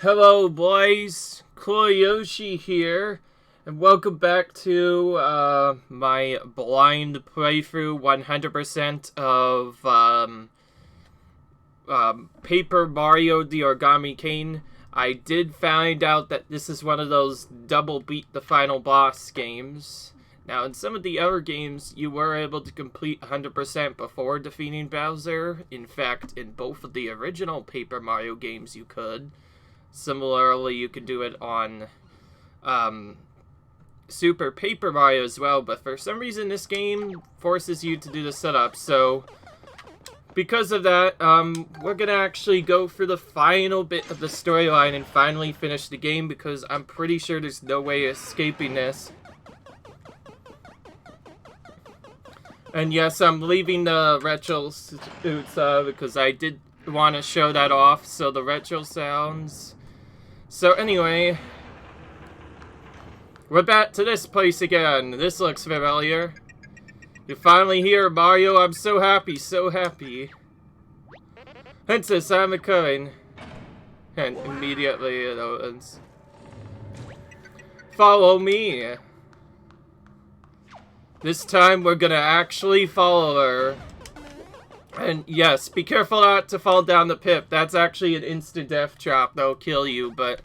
Hello boys, Koyoshi here, and welcome back to my blind playthrough 100% of Paper Mario the Origami King. I did find out that this is one of those double beat the final boss games. Now, in some of the other games, you were able to complete 100% before defeating Bowser. In fact, in both of the original Paper Mario games you could. Similarly, you could do it on Super Paper Mario as well, but for some reason this game forces you to do the setup, so because of that, we're gonna actually go for the final bit of the storyline and finally finish the game, because I'm pretty sure there's no way escaping this. And yes, I'm leaving the retro suits because I did want to show that off, so the retro sounds. So anyway, we're back to this place again. This looks familiar. You're finally here, Mario. I'm so happy, so happy. Princess, I'm occurring. And immediately it opens. Follow me. This time we're gonna actually follow her. And yes, be careful not to fall down the pit. That's actually an instant death trap that'll kill you, but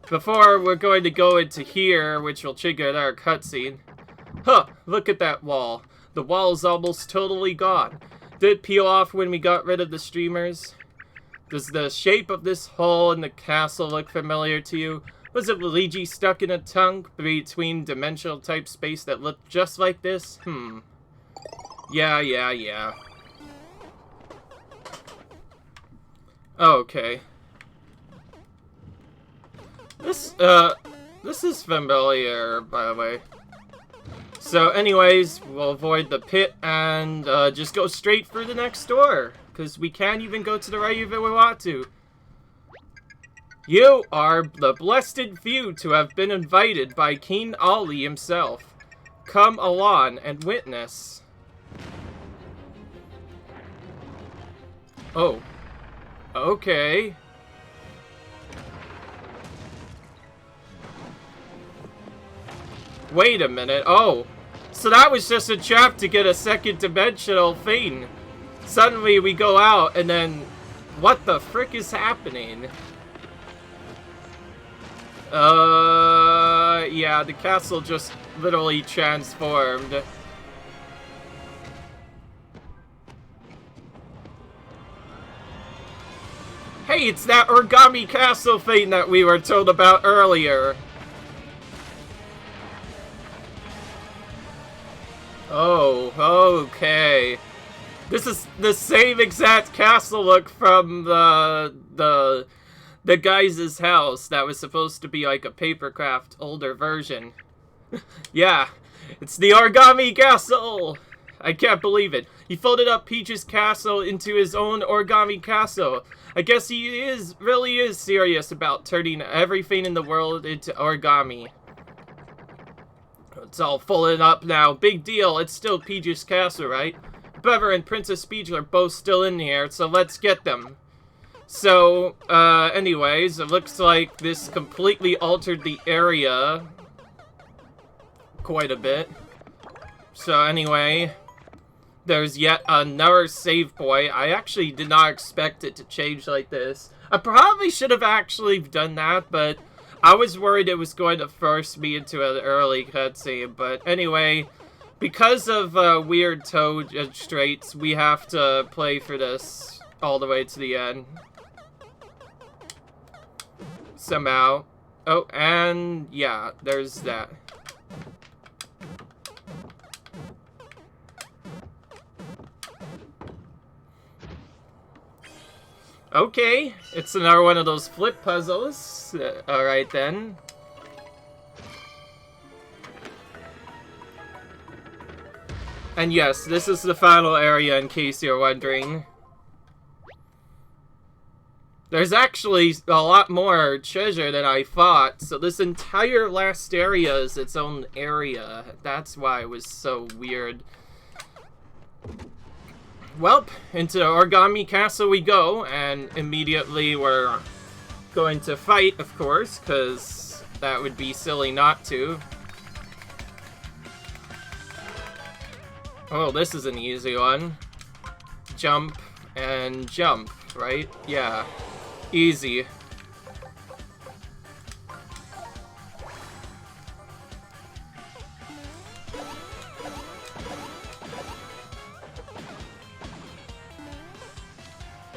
before we're going to go into here, which will trigger our cutscene. Huh, look at that wall. The wall's almost totally gone. Did it peel off when we got rid of the streamers? Does the shape of this hole in the castle look familiar to you? Was it Luigi stuck in a tongue between dimensional type space that looked just like this? Yeah. Okay. This is familiar, by the way. So anyways, we'll avoid the pit and just go straight for the next door, because we can't even go to the right if we want to. You are the blessed few to have been invited by King Ali himself. Come along and witness. Oh. Okay. Wait a minute. Oh. So that was just a trap to get a second dimensional thing. Suddenly we go out and then... What the frick is happening? Yeah, the castle just literally transformed. Hey, it's that Origami Castle thing that we were told about earlier. Oh, okay. This is the same exact castle look from the guy's house that was supposed to be like a papercraft older version. Yeah, it's the Origami Castle! I can't believe it. He folded up Peach's castle into his own Origami Castle. I guess he really is serious about turning everything in the world into origami. It's all folded up now. Big deal. It's still Peach's castle, right? Bever and Princess Peach are both still in here, so let's get them. So, anyways, it looks like this completely altered the area quite a bit. So anyway, there's yet another save point. I actually did not expect it to change like this. I probably should have actually done that, but I was worried it was going to force me into an early cutscene. But anyway, because of weird Toad straits, we have to play for this all the way to the end. Somehow. Oh, and yeah, there's that. Okay, it's another one of those flip puzzles. Alright then. And yes, this is the final area in case you're wondering. There's actually a lot more treasure than I thought, so this entire last area is its own area. That's why it was so weird. Welp, into Origami Castle we go, and immediately we're going to fight, of course, because that would be silly not to. Oh, this is an easy one. Jump and jump, right? Yeah. Easy.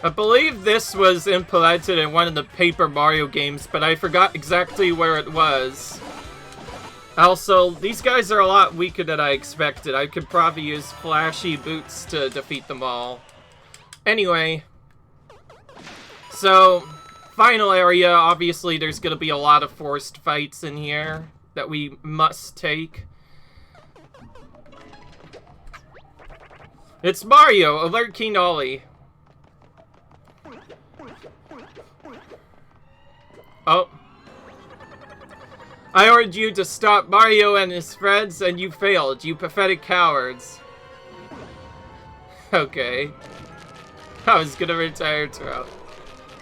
I believe this was implemented in one of the Paper Mario games, but I forgot exactly where it was. Also, these guys are a lot weaker than I expected. I could probably use flashy boots to defeat them all. Anyway. So, final area. Obviously, there's going to be a lot of forced fights in here that we must take. It's Mario! Alert King Ollie. Oh. I ordered you to stop Mario and his friends, and you failed, you pathetic cowards. Okay. I was gonna retire throughout.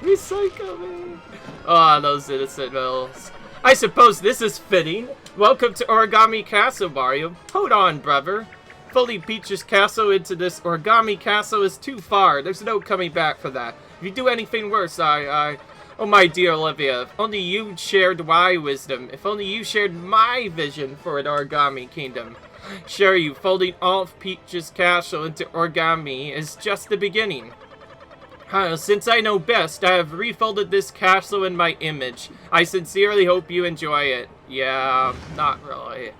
Recycle me. Oh, those innocent mills. I suppose this is fitting. Welcome to Origami Castle, Mario. Hold on, brother. Folding Peach's castle into this Origami Castle is too far. There's no coming back for that. If you do anything worse, Oh, my dear Olivia, if only you shared my wisdom. If only you shared my vision for an Origami Kingdom. Sure, you folding all of Peach's castle into origami is just the beginning. Since I know best, I have refolded this castle in my image. I sincerely hope you enjoy it. Yeah, not really.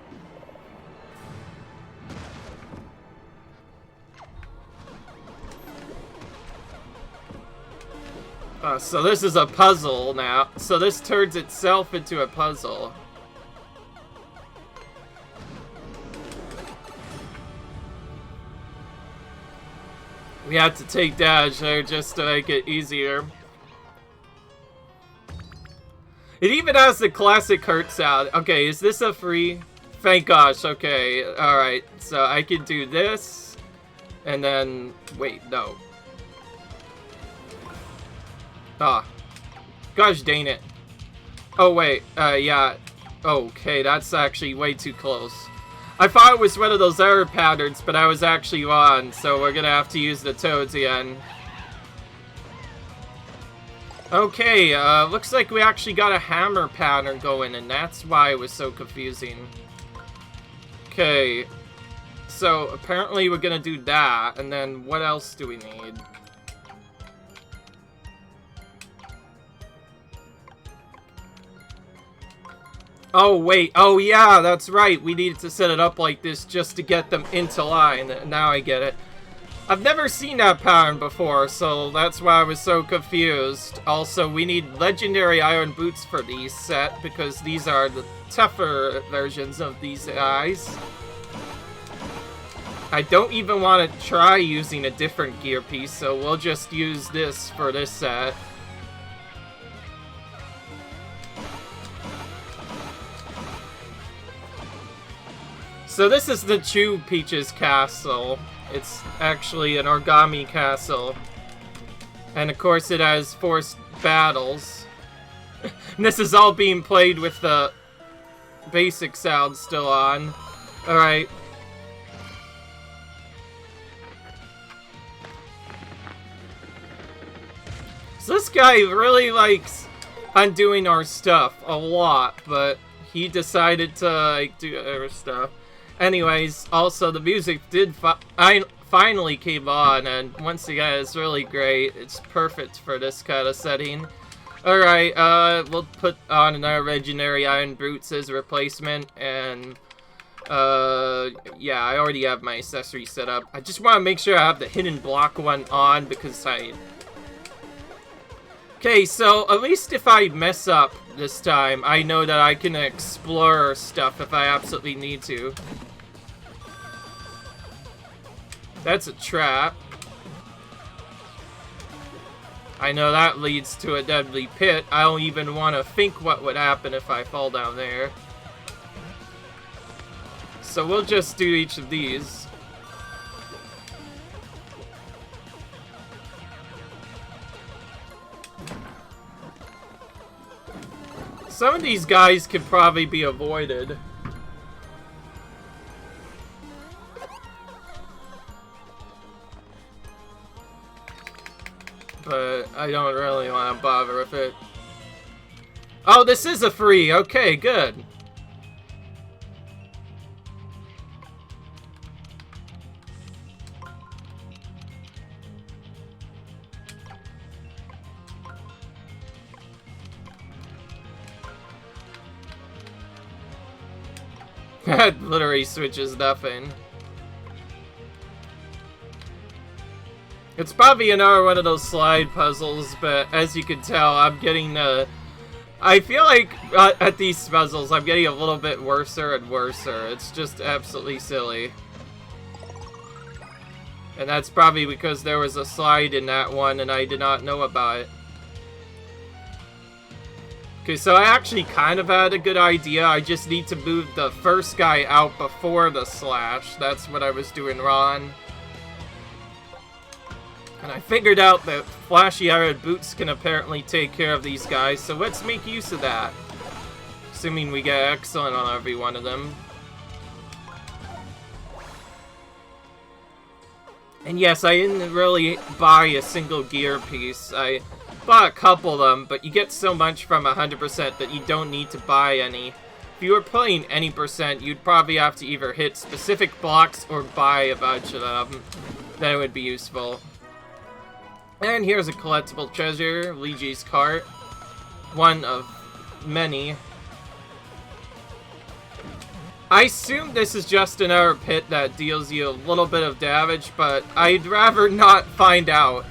So this is a puzzle now. So this turns itself into a puzzle. We have to take damage there just to make it easier. It even has the classic hurt sound. Okay, is this a free? Thank gosh, okay. Alright, so I can do this. And then, wait, no. Ah. Gosh dang it. Oh wait, yeah. Okay, that's actually way too close. I thought it was one of those error patterns, but I was actually wrong, so we're gonna have to use the toads again. Okay, looks like we actually got a hammer pattern going, and that's why it was so confusing. Okay, so apparently we're gonna do that, and then what else do we need? Oh, wait. Oh, yeah, that's right. We needed to set it up like this just to get them into line. Now I get it. I've never seen that pattern before, so that's why I was so confused. Also, we need legendary iron boots for these set, because these are the tougher versions of these guys. I don't even want to try using a different gear piece, so we'll just use this for this set. So this is the True Peach's castle. It's actually an origami castle. And of course it has forced battles. And this is all being played with the basic sound still on. Alright. So this guy really likes undoing our stuff a lot, but he decided to like do other stuff. Anyways, also the music did finally came on, and once again, it's really great. It's perfect for this kind of setting. Alright, we'll put on another legendary iron boots as a replacement, and yeah, I already have my accessory set up. I just want to make sure I have the hidden block one on, because Okay, so at least if I mess up this time, I know that I can explore stuff if I absolutely need to. That's a trap. I know that leads to a deadly pit. I don't even want to think what would happen if I fall down there. So we'll just do each of these. Some of these guys could probably be avoided. But I don't really want to bother with it. Oh, this is a free. Okay, good. That literally switches nothing. It's probably another one of those slide puzzles, but as you can tell, I'm getting I feel like at these puzzles, I'm getting a little bit worser and worser. It's just absolutely silly. And that's probably because there was a slide in that one and I did not know about it. Okay, so I actually kind of had a good idea. I just need to move the first guy out before the slash. That's what I was doing wrong. And I figured out that flashy iron boots can apparently take care of these guys, so let's make use of that. Assuming we get excellent on every one of them. And yes, I didn't really buy a single gear piece. I bought a couple of them, but you get so much from 100% that you don't need to buy any. If you were playing any percent, you'd probably have to either hit specific blocks or buy a bunch of them. Then it would be useful. And here's a collectible treasure, Luigi's cart. One of many. I assume this is just another pit that deals you a little bit of damage, but I'd rather not find out.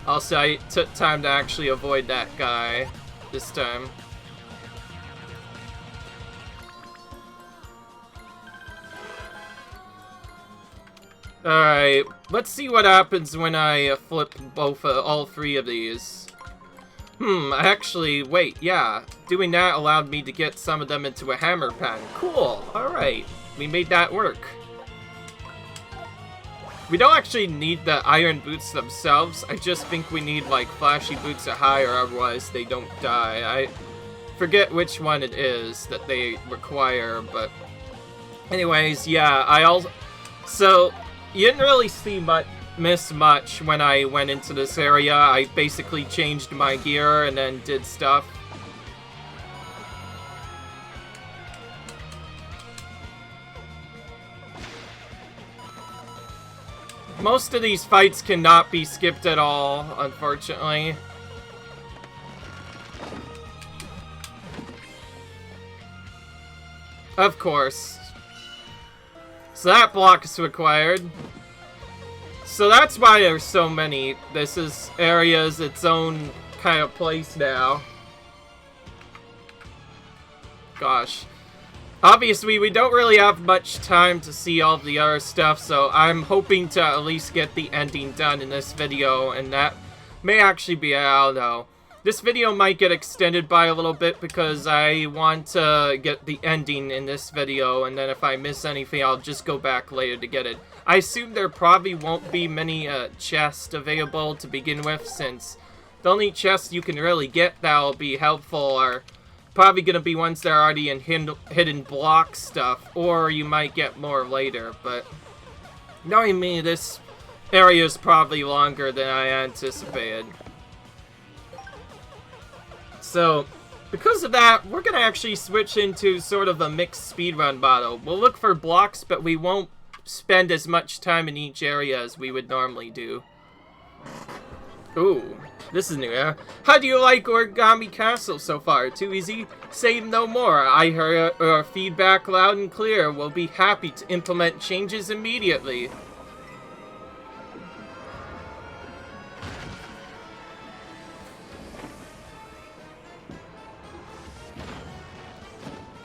Also, I took time to actually avoid that guy this time. Alright, let's see what happens when I flip all three of these. Actually, wait, yeah. Doing that allowed me to get some of them into a hammer pen. Cool, alright. We made that work. We don't actually need the iron boots themselves. I just think we need, like, flashy boots at high, or otherwise they don't die. I forget which one it is that they require, but... Anyways, yeah, So... You didn't really miss much when I went into this area. I basically changed my gear and then did stuff. Most of these fights cannot be skipped at all, unfortunately. Of course. So that block is required. So that's why there's so many. This area's its own kind of place now. Gosh. Obviously, we don't really have much time to see all the other stuff, so I'm hoping to at least get the ending done in this video, and that may actually be, I don't know. This video might get extended by a little bit because I want to get the ending in this video, and then if I miss anything, I'll just go back later to get it. I assume there probably won't be many chests available to begin with, since the only chests you can really get that'll be helpful are probably going to be ones that are already in hidden block stuff, or you might get more later, but knowing me, this area is probably longer than I anticipated. So, because of that, we're going to actually switch into sort of a mixed speedrun model. We'll look for blocks, but we won't spend as much time in each area as we would normally do. Ooh, this is new. How do you like Origami Castle so far? Too easy? Say no more. I heard your feedback loud and clear. We'll be happy to implement changes immediately.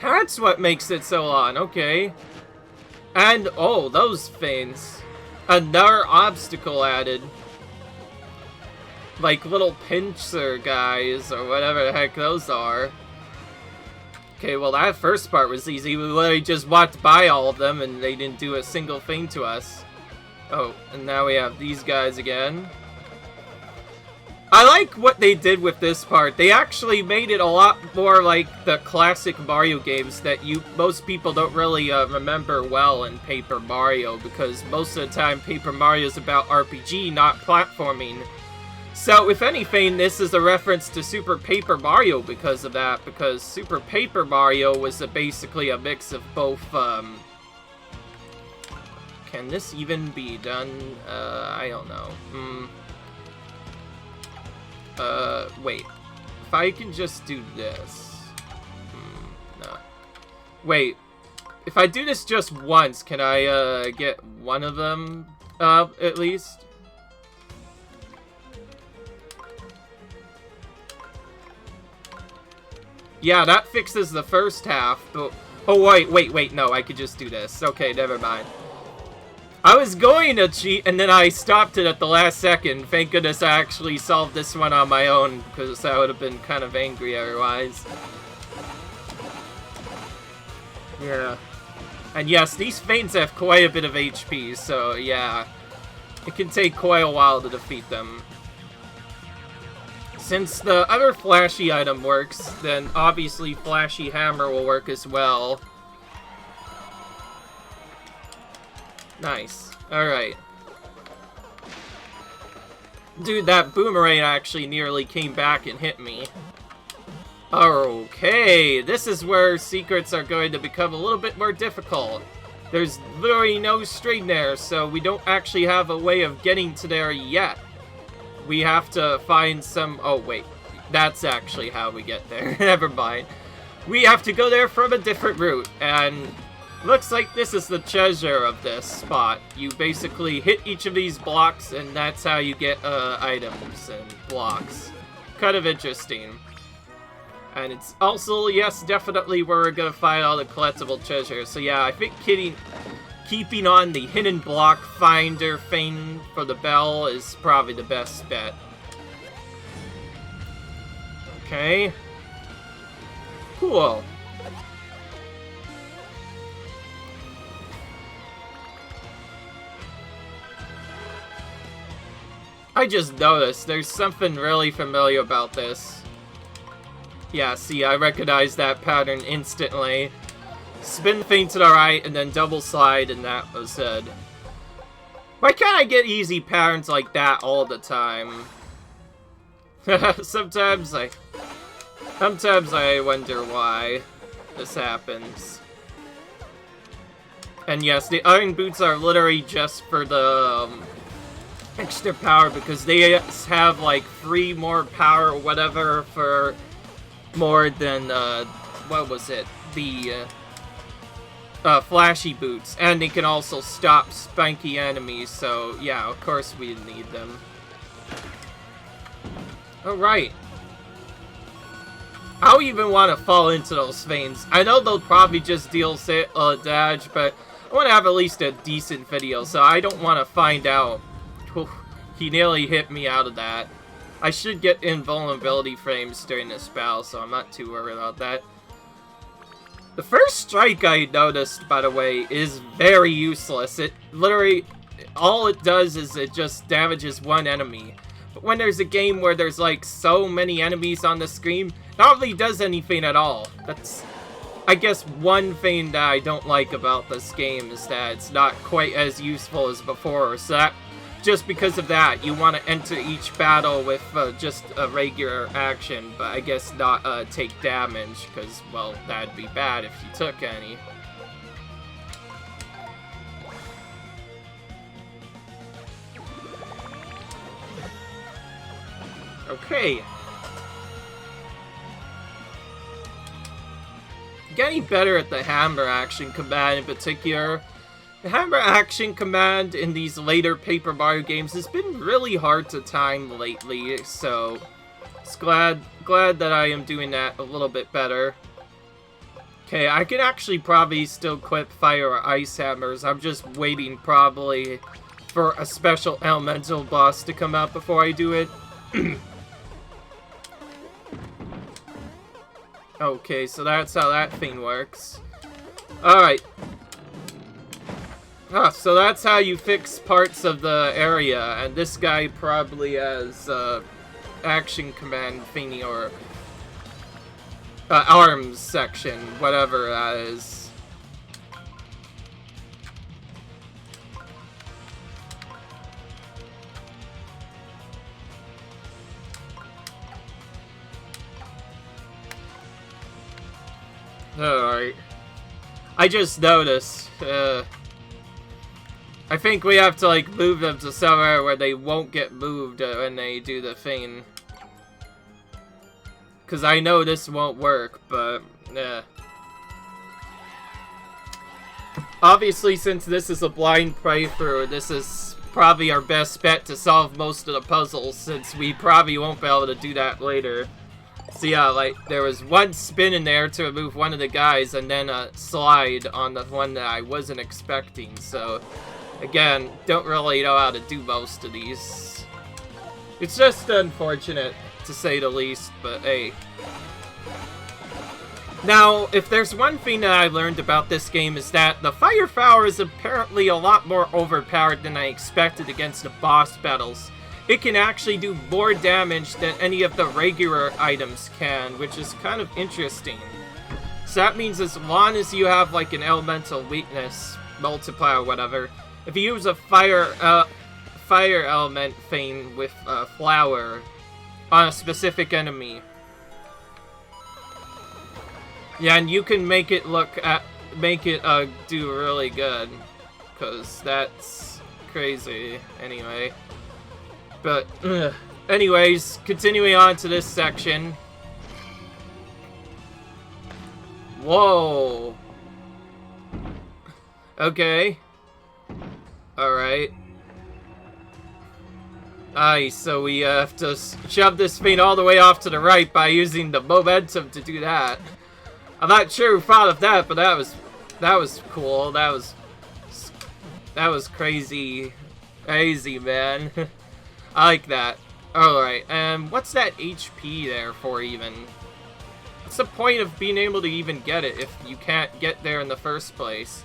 That's what makes it so long, okay. And, oh, those things. Another obstacle added. Like little pincer guys, or whatever the heck those are. Okay, well that first part was easy. We literally just walked by all of them and they didn't do a single thing to us. Oh, and now we have these guys again. I like what they did with this part. They actually made it a lot more like the classic Mario games that most people don't really remember well in Paper Mario, because most of the time Paper Mario is about RPG, not platforming. So if anything, this is a reference to Super Paper Mario because of that, because Super Paper Mario was basically a mix of both, can this even be done? I don't know. Wait. If I can just do this. No. Wait. If I do this just once, can I, get one of them up, at least? Yeah, that fixes the first half, but... Oh, wait, no, I could just do this. Okay, never mind. I was going to cheat, and then I stopped it at the last second. Thank goodness I actually solved this one on my own, because I would have been kind of angry otherwise. Yeah. And yes, these Fanes have quite a bit of HP, so yeah. It can take quite a while to defeat them. Since the other flashy item works, then obviously Flashy Hammer will work as well. Nice. Alright. Dude, that boomerang actually nearly came back and hit me. Okay, this is where secrets are going to become a little bit more difficult. There's literally no string there, so we don't actually have a way of getting to there yet. We have to find some... Oh, wait. That's actually how we get there. Never mind. We have to go there from a different route, and... Looks like this is the treasure of this spot. You basically hit each of these blocks, and that's how you get items and blocks. Kind of interesting. And it's also, yes, definitely where we're gonna find all the collectible treasure. So yeah, I think keeping on the hidden block finder thing for the bell is probably the best bet. Okay. Cool. I just noticed there's something really familiar about this. Yeah, see, I recognize that pattern instantly. Spin feint to the right, and then double slide, and that was it. Why can't I get easy patterns like that all the time? Sometimes I wonder why this happens. And yes, the iron boots are literally just for the extra power, because they have like 3 more power or whatever for more than what was it, the flashy boots, and they can also stop spiky enemies, so yeah, of course we need them. Alright. I don't even want to fall into those veins. I know they'll probably just deal damage, but I want to have at least a decent video, so I don't want to find out. He nearly hit me out of that. I should get invulnerability frames during this battle, so I'm not too worried about that. The first strike I noticed, by the way, is very useless. It literally, all it does is it just damages one enemy. But when there's a game where there's like so many enemies on the screen, it not really does anything at all. That's, I guess, one thing that I don't like about this game is that it's not quite as useful as before. So that, just because of that, you want to enter each battle with just a regular action, but I guess not take damage, because, well, that'd be bad if you took any. Okay. Getting better at the hammer action command in particular. The hammer action command in these later Paper Mario games has been really hard to time lately, so it's glad that I am doing that a little bit better. Okay, I can actually probably still equip fire or ice hammers. I'm just waiting probably for a special elemental boss to come out before I do it. Okay, so that's how that thing works. Alright. Ah, so that's how you fix parts of the area, and this guy probably has action command thingy, or arms section, whatever that is. Alright. I just noticed, I think we have to, like, move them to somewhere where they won't get moved when they do the thing. Because I know this won't work, but, yeah. Obviously, since this is a blind playthrough, this is probably our best bet to solve most of the puzzles, since we probably won't be able to do that later. So yeah, like, there was one spin in there to remove one of the guys, and then a slide on the one that I wasn't expecting, so... Again, don't really know how to do most of these. It's just unfortunate, to say the least, but hey. Now, if there's one thing that I learned about this game is that the firepower is apparently a lot more overpowered than I expected against the boss battles. It can actually do more damage than any of the regular items can, which is kind of interesting. So that means as long as you have like an elemental weakness multiplier or whatever, if you use a fire element thing with flower on a specific enemy, yeah, and you can make it do really good, cause that's crazy anyway. But anyways, continuing on to this section. Whoa. Okay. Alright. Nice, so we have to shove this thing all the way off to the right by using the momentum to do that. I'm not sure who thought of that, but that was cool. That was crazy, man. I like that. Alright, what's that HP there for even? What's the point of being able to even get it if you can't get there in the first place?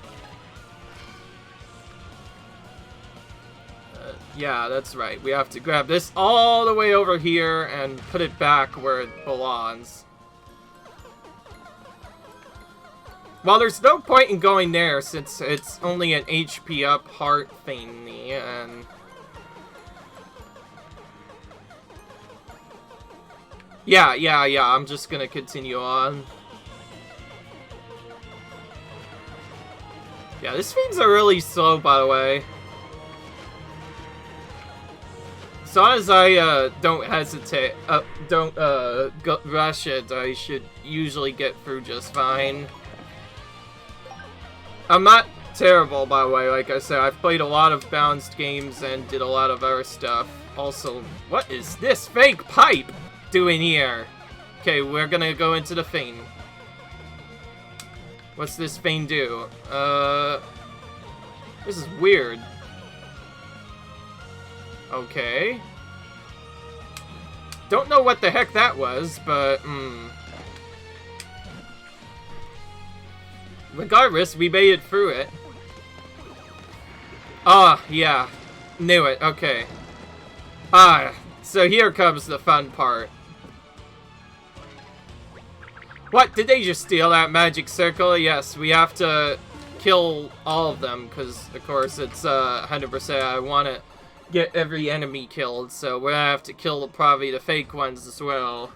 Yeah, that's right. We have to grab this all the way over here and put it back where it belongs. Well, there's no point in going there since it's only an HP up heart thingy, and... Yeah, I'm just gonna continue on. Yeah, this thing's really slow, by the way. As long as I don't hesitate, don't rush it, I should usually get through just fine. I'm not terrible, by the way. Like I said, I've played a lot of balanced games and did a lot of other stuff. Also, what is this fake pipe doing here? Okay, we're gonna go into the thing. What's this thing do? This is weird. Okay. Don't know what the heck that was, but, regardless, we made it through it. Ah, yeah. Knew it, okay. Ah, so here comes the fun part. What? Did they just steal that magic circle? Yes, we have to kill all of them, because, of course, it's 100%. I want to get every enemy killed, so we're gonna have to kill probably the fake ones as well.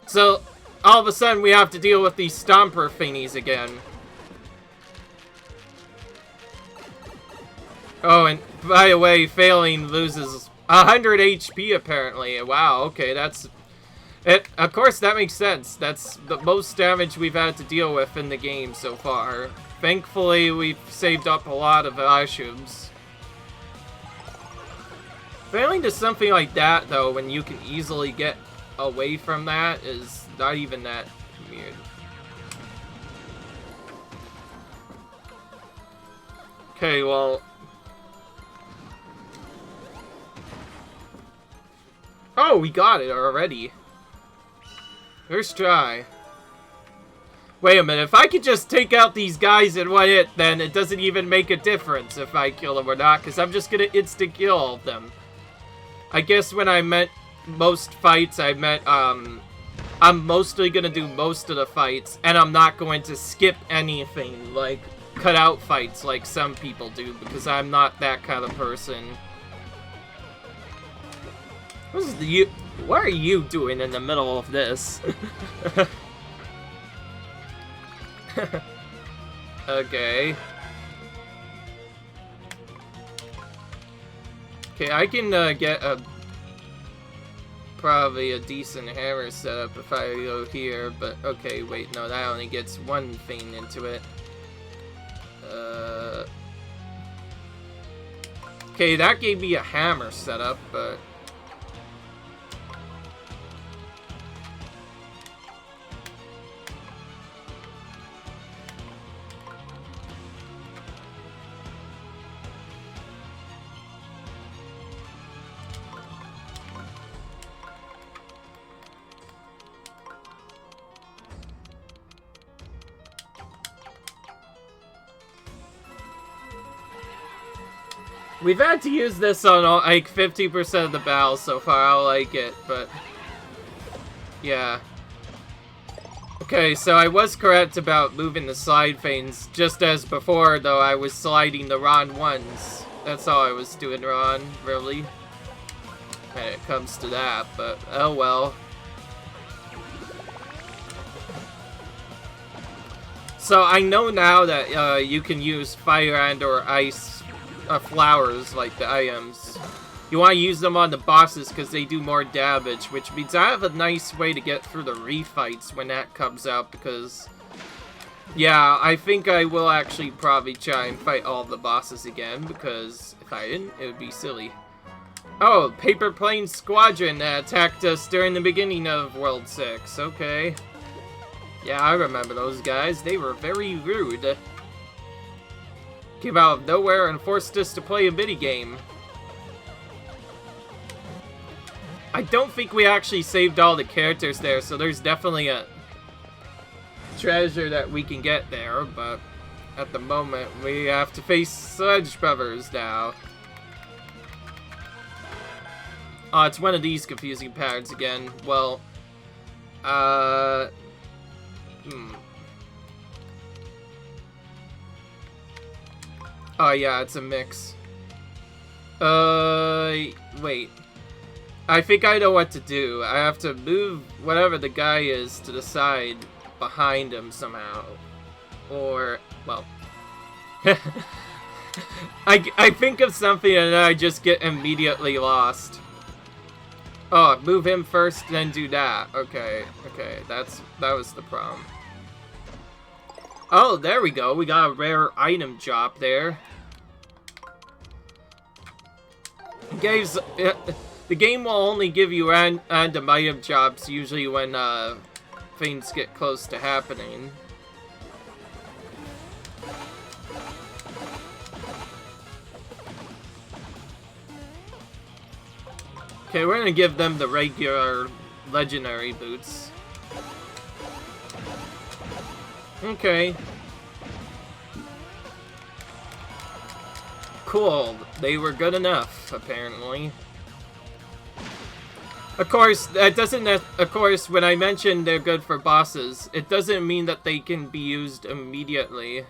So, all of a sudden, we have to deal with these stomper thingies again. Oh, and by the way, failing loses 100 HP apparently. Wow, okay, that's... Of course, that makes sense. That's the most damage we've had to deal with in the game so far. Thankfully, we've saved up a lot of items. Failing to something like that, though, when you can easily get away from that, is not even that weird. Okay, well... Oh, we got it already. First try. Wait a minute, if I could just take out these guys in one hit, then it doesn't even make a difference if I kill them or not, because I'm just gonna insta-kill all of them. I guess when I meant most fights, I meant, I'm mostly gonna do most of the fights, and I'm not going to skip anything, like, cut out fights like some people do, because I'm not that kind of person. What are you doing in the middle of this? Okay. Okay, I can get probably a decent hammer setup if I go here, but okay, wait, no, that only gets one thing into it. Okay, that gave me a hammer setup, but... We've had to use this on like 50% of the battles so far. I like it, but yeah. Okay, so I was correct about moving the slide things. Just as before, though, I was sliding the wrong ones. That's all I was doing wrong, really. When it comes to that, but oh well. So I know now that you can use fire and or ice flowers like the items. You want to use them on the bosses because they do more damage, which means I have a nice way to get through the refights when that comes out, because yeah, I think I will actually probably try and fight all the bosses again, because if I didn't, it would be silly. Oh, Paper Plane Squadron that attacked us during the beginning of World 6. Okay. Yeah, I remember those guys. They were very rude. Came out of nowhere and forced us to play a minigame. I don't think we actually saved all the characters there, so there's definitely a treasure that we can get there, but at the moment we have to face Sludge Brothers now. Oh, it's one of these confusing patterns again. Well, Oh yeah, it's a mix. Wait. I think I know what to do. I have to move whatever the guy is to the side behind him somehow. Or, well... I think of something and then I just get immediately lost. Oh, move him first, then do that. Okay, that was the problem. Oh, there we go. We got a rare item drop there. The game will only give you random item drops usually when things get close to happening. Okay, we're gonna give them the regular legendary boots. Okay. Cool. They were good enough, apparently. Of course, that doesn't... Of course, when I mentioned they're good for bosses, it doesn't mean that they can be used immediately.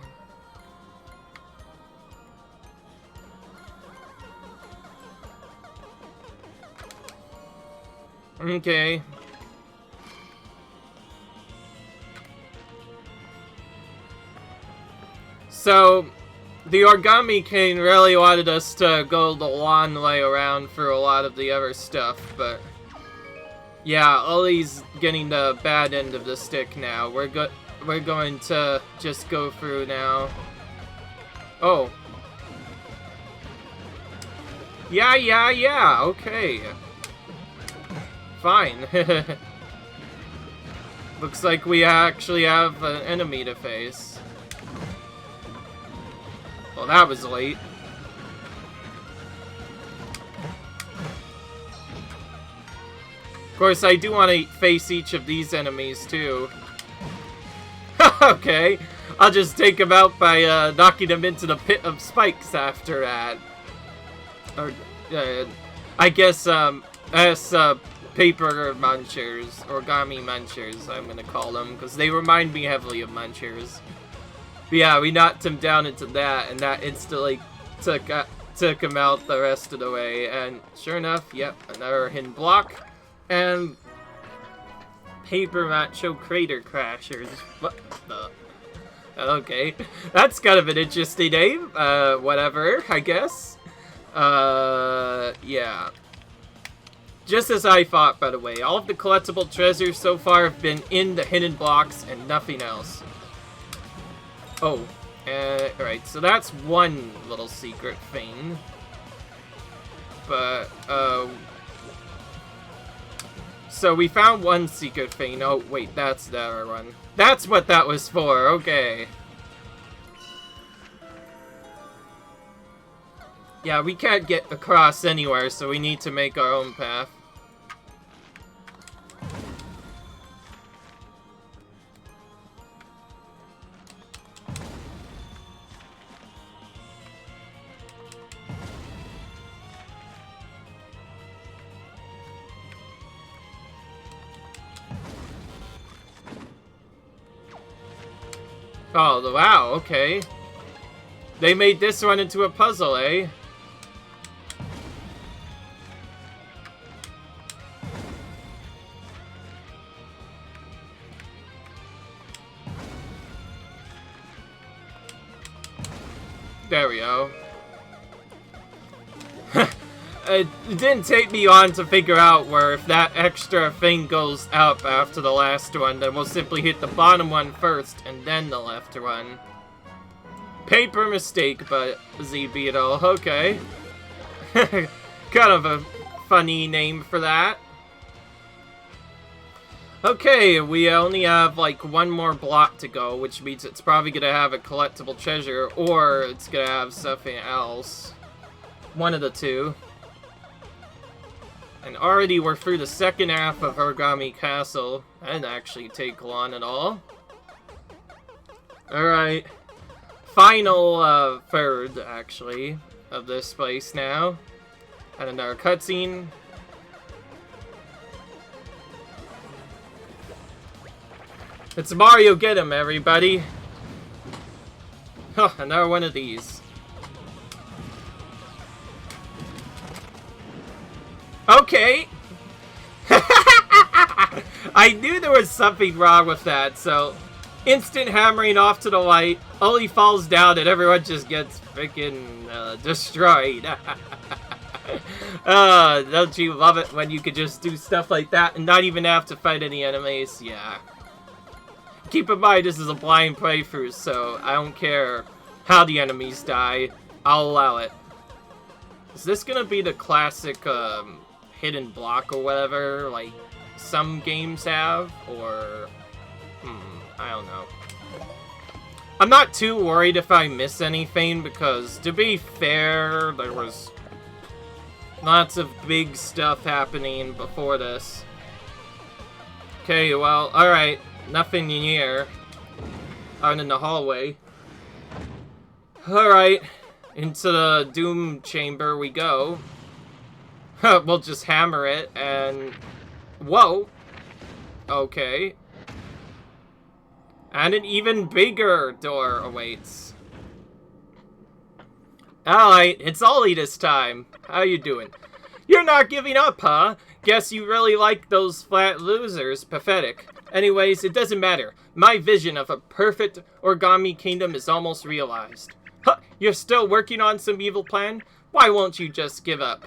Okay. So, the Origami King really wanted us to go the long way around for a lot of the other stuff, but... yeah, Ollie's getting the bad end of the stick now. We're going to just go through now. Oh. Yeah, okay. Fine. Looks like we actually have an enemy to face. Well, that was late. Of course, I do want to face each of these enemies, too. Okay. I'll just take them out by knocking them into the pit of spikes after that. Or, I guess, as, paper munchers, origami munchers, I'm gonna call them, because they remind me heavily of munchers. But yeah, we knocked him down into that, and that instantly took him out the rest of the way, and sure enough, yep, another hidden block, and paper macho crater crashers. What the? Okay, that's kind of an interesting name, whatever, I guess. Yeah. Just as I thought, by the way, all of the collectible treasures so far have been in the hidden blocks and nothing else. Oh, alright, so that's one little secret thing. But, so we found one secret thing. Oh, wait, that's the other one. That's what that was for, okay. Yeah, we can't get across anywhere, so we need to make our own path. Oh, wow, okay. They made this one into a puzzle, eh? There we go. It didn't take me long to figure out where if that extra thing goes up after the last one, then we'll simply hit the bottom one first and then the left one. Paper mistake, but Z-Beetle, okay. Kind of a funny name for that. Okay, we only have like one more block to go, which means it's probably gonna have a collectible treasure, or it's gonna have something else. One of the two. And already we're through the second half of Origami Castle. That didn't actually take long at all. Alright. Final third, actually, of this place now. And another cutscene. It's Mario Get 'em, everybody. Huh, another one of these. Okay. I knew there was something wrong with that, so instant hammering off to the light, Ollie falls down and everyone just gets freaking destroyed. Don't you love it when you could just do stuff like that and not even have to fight any enemies? Yeah. Keep in mind, this is a blind playthrough, so I don't care how the enemies die. I'll allow it. Is this gonna be the classic, hidden block or whatever, like some games have? Or, I don't know. I'm not too worried if I miss anything, because, to be fair, there was lots of big stuff happening before this. Okay, well, alright. Nothing in here. Out in the hallway. Alright. Into the Doom Chamber we go. We'll just hammer it and... Whoa! Okay. And an even bigger door awaits. Alright, it's Ollie this time. How you doing? You're not giving up, huh? Guess you really like those flat losers. Pathetic. Anyways, it doesn't matter. My vision of a perfect Origami Kingdom is almost realized. Huh, you're still working on some evil plan? Why won't you just give up?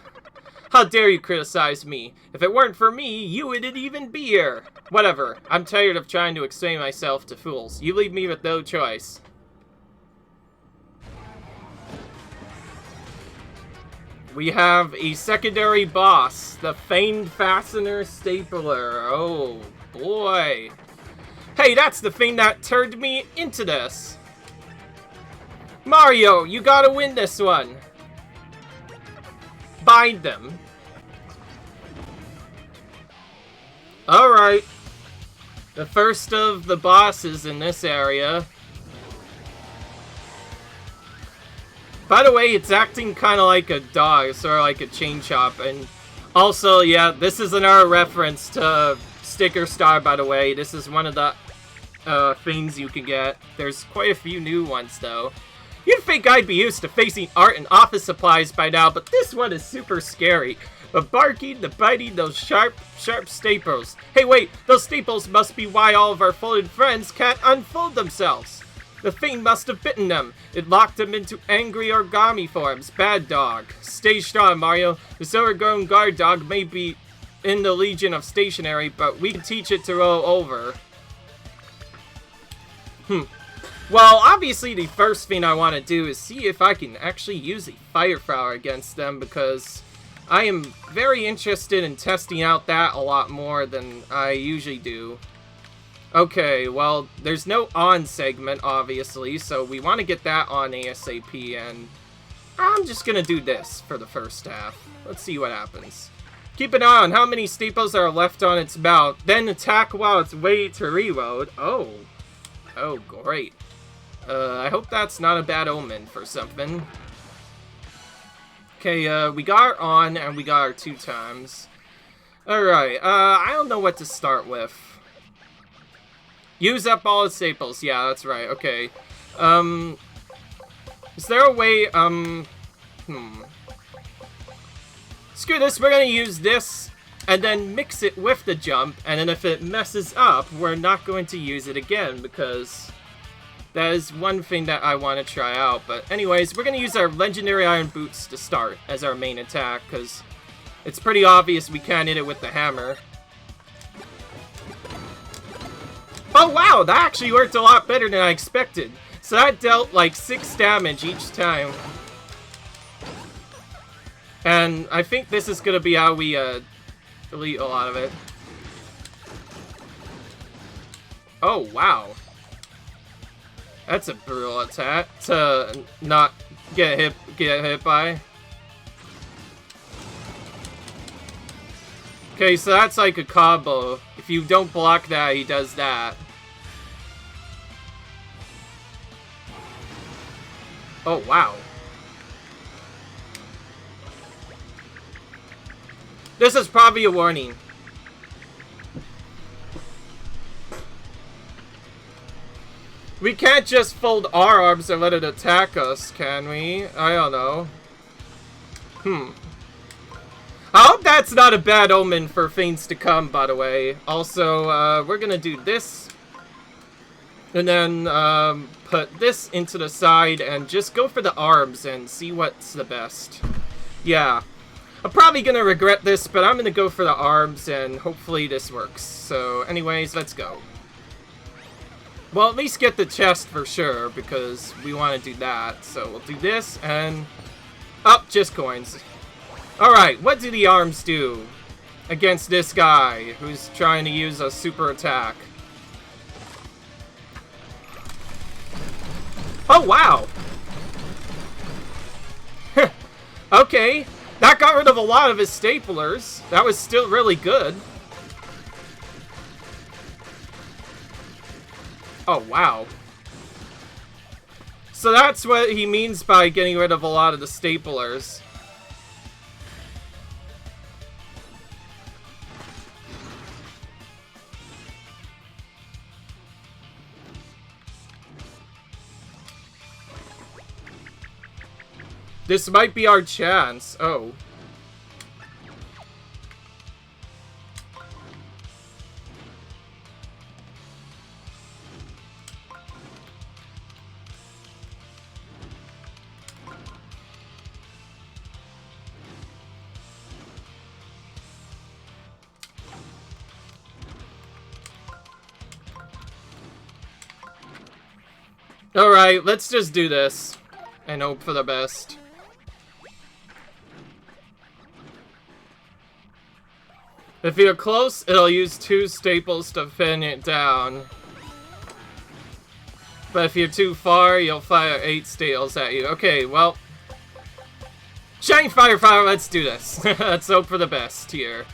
How dare you criticize me? If it weren't for me, you wouldn't even be here. Whatever, I'm tired of trying to explain myself to fools. You leave me with no choice. We have a secondary boss, the famed fastener stapler. Oh boy. Hey, that's the thing that turned me into this. Mario, you gotta win this one. Bind them. Alright. The first of the bosses in this area. By the way, it's acting kind of like a dog, sort of like a chain chomp, and Also, yeah, this is another reference to Sticker Star, by the way. This is one of the things you can get. There's quite a few new ones, though. You'd think I'd be used to facing art and office supplies by now, but this one is super scary. The barking, the biting, those sharp staples. Hey, wait, those staples must be why all of our folded friends can't unfold themselves. The thing must have bitten them. It locked them into angry origami forms. Bad dog. Stay strong, Mario. This overgrown guard dog may be in the Legion of Stationery, but we can teach it to roll over. Well, obviously the first thing I want to do is see if I can actually use a fire flower against them, because I am very interested in testing out that a lot more than I usually do. Okay, well, there's no on segment, obviously, so we want to get that on ASAP, and I'm just gonna do this for the first half. Let's see what happens. Keep an eye on how many staples are left on its mouth, then attack while it's waiting to reload. Oh, great. I hope that's not a bad omen for something. Okay, we got our on, and we got our 2 times. Alright, I don't know what to start with. Use up all the staples. Yeah, that's right. Okay. Is there a way, Screw this, we're gonna use this, and then mix it with the jump, and then if it messes up, we're not going to use it again, because that is one thing that I want to try out. But anyways, we're going to use our Legendary Iron Boots to start as our main attack, because it's pretty obvious we can't hit it with the hammer. Oh wow, that actually worked a lot better than I expected. So that dealt like 6 damage each time. And I think this is going to be how we delete a lot of it. Oh wow. That's a brutal attack to not get hit by. Okay, so that's like a combo. If you don't block that, he does that. Oh, wow. This is probably a warning. We can't just fold our arms and let it attack us, can we? I don't know. I hope that's not a bad omen for things to come, by the way. Also, we're gonna do this. And then, put this into the side and just go for the arms and see what's the best. Yeah. I'm probably gonna regret this, but I'm gonna go for the arms and hopefully this works. So, anyways, let's go. Well, at least get the chest for sure, because we want to do that. So we'll do this, and... oh, just coins. Alright, what do the arms do against this guy who's trying to use a super attack? Oh, wow! Okay, that got rid of a lot of his staplers. That was still really good. Oh, wow. So that's what he means by getting rid of a lot of the staplers. This might be our chance. Oh. Alright, let's just do this and hope for the best. If you're close, it'll use 2 staples to pin it down. But if you're too far, you'll fire 8 staples at you. Okay, well. Shiny Fire Fire, let's do this. Let's hope for the best here.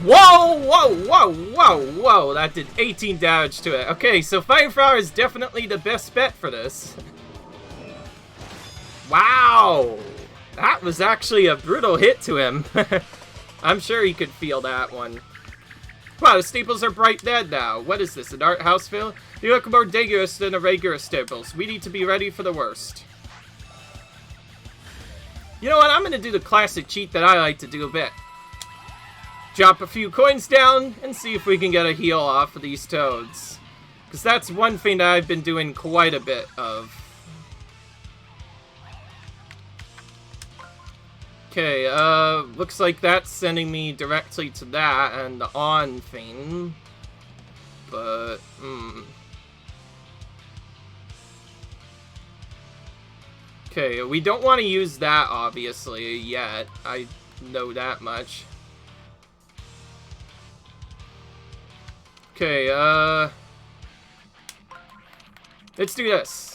Whoa, whoa, whoa, whoa, whoa. That did 18 damage to it. Okay, so Fire Flower is definitely the best bet for this. Wow! That was actually a brutal hit to him. I'm sure he could feel that one. Wow, the staples are bright red now. What is this, an art house fill? You look more dangerous than the regular staples. We need to be ready for the worst. You know what? I'm going to do the classic cheat that I like to do a bit. Drop a few coins down and see if we can get a heal off of these toads. Because that's one thing that I've been doing quite a bit of. Okay, looks like that's sending me directly to that and the on thing. But, Okay, we don't want to use that, obviously, yet. I know that much. Okay, let's do this.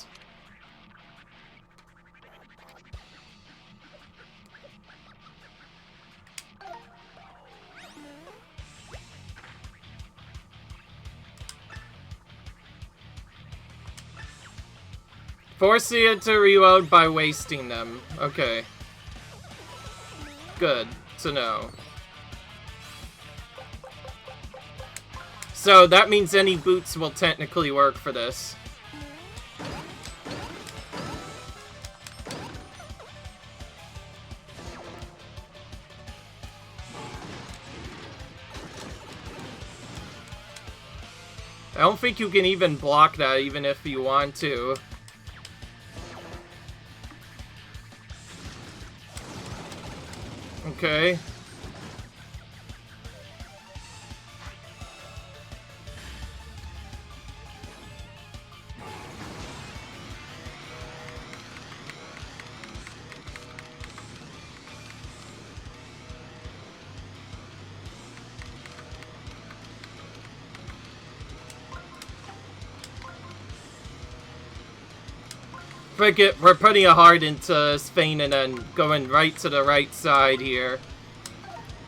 Forcing it to reload by wasting them. Okay. Good to know. So that means any boots will technically work for this. I don't think you can even block that even if you want to. Okay. We're putting a heart into Spain and then going right to the right side here.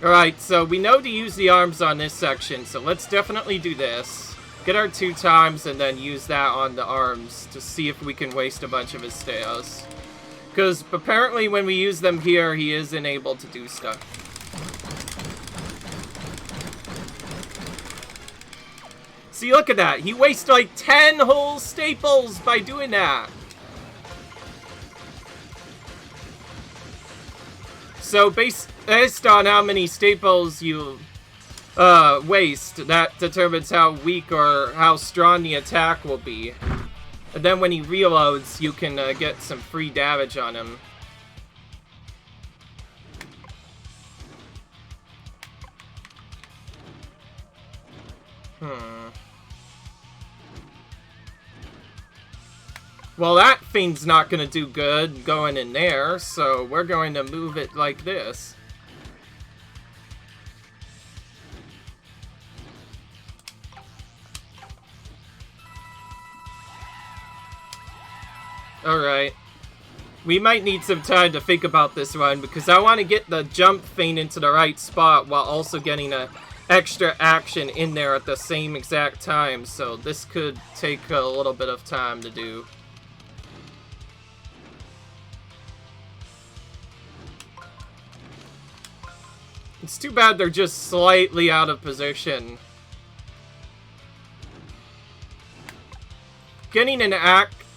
Alright, so we know to use the arms on this section, so let's definitely do this. Get our 2 times and then use that on the arms to see if we can waste a bunch of his steos. Because apparently when we use them here, he isn't able to do stuff. See, look at that. He wasted like 10 whole staples by doing that. So based on how many staples you waste, that determines how weak or how strong the attack will be. And then when he reloads, you can get some free damage on him. Well, that thing's not going to do good going in there, so we're going to move it like this. Alright. We might need some time to think about this one, because I want to get the jump thing into the right spot while also getting a extra action in there at the same exact time, so this could take a little bit of time to do. It's too bad they're just slightly out of position. Getting an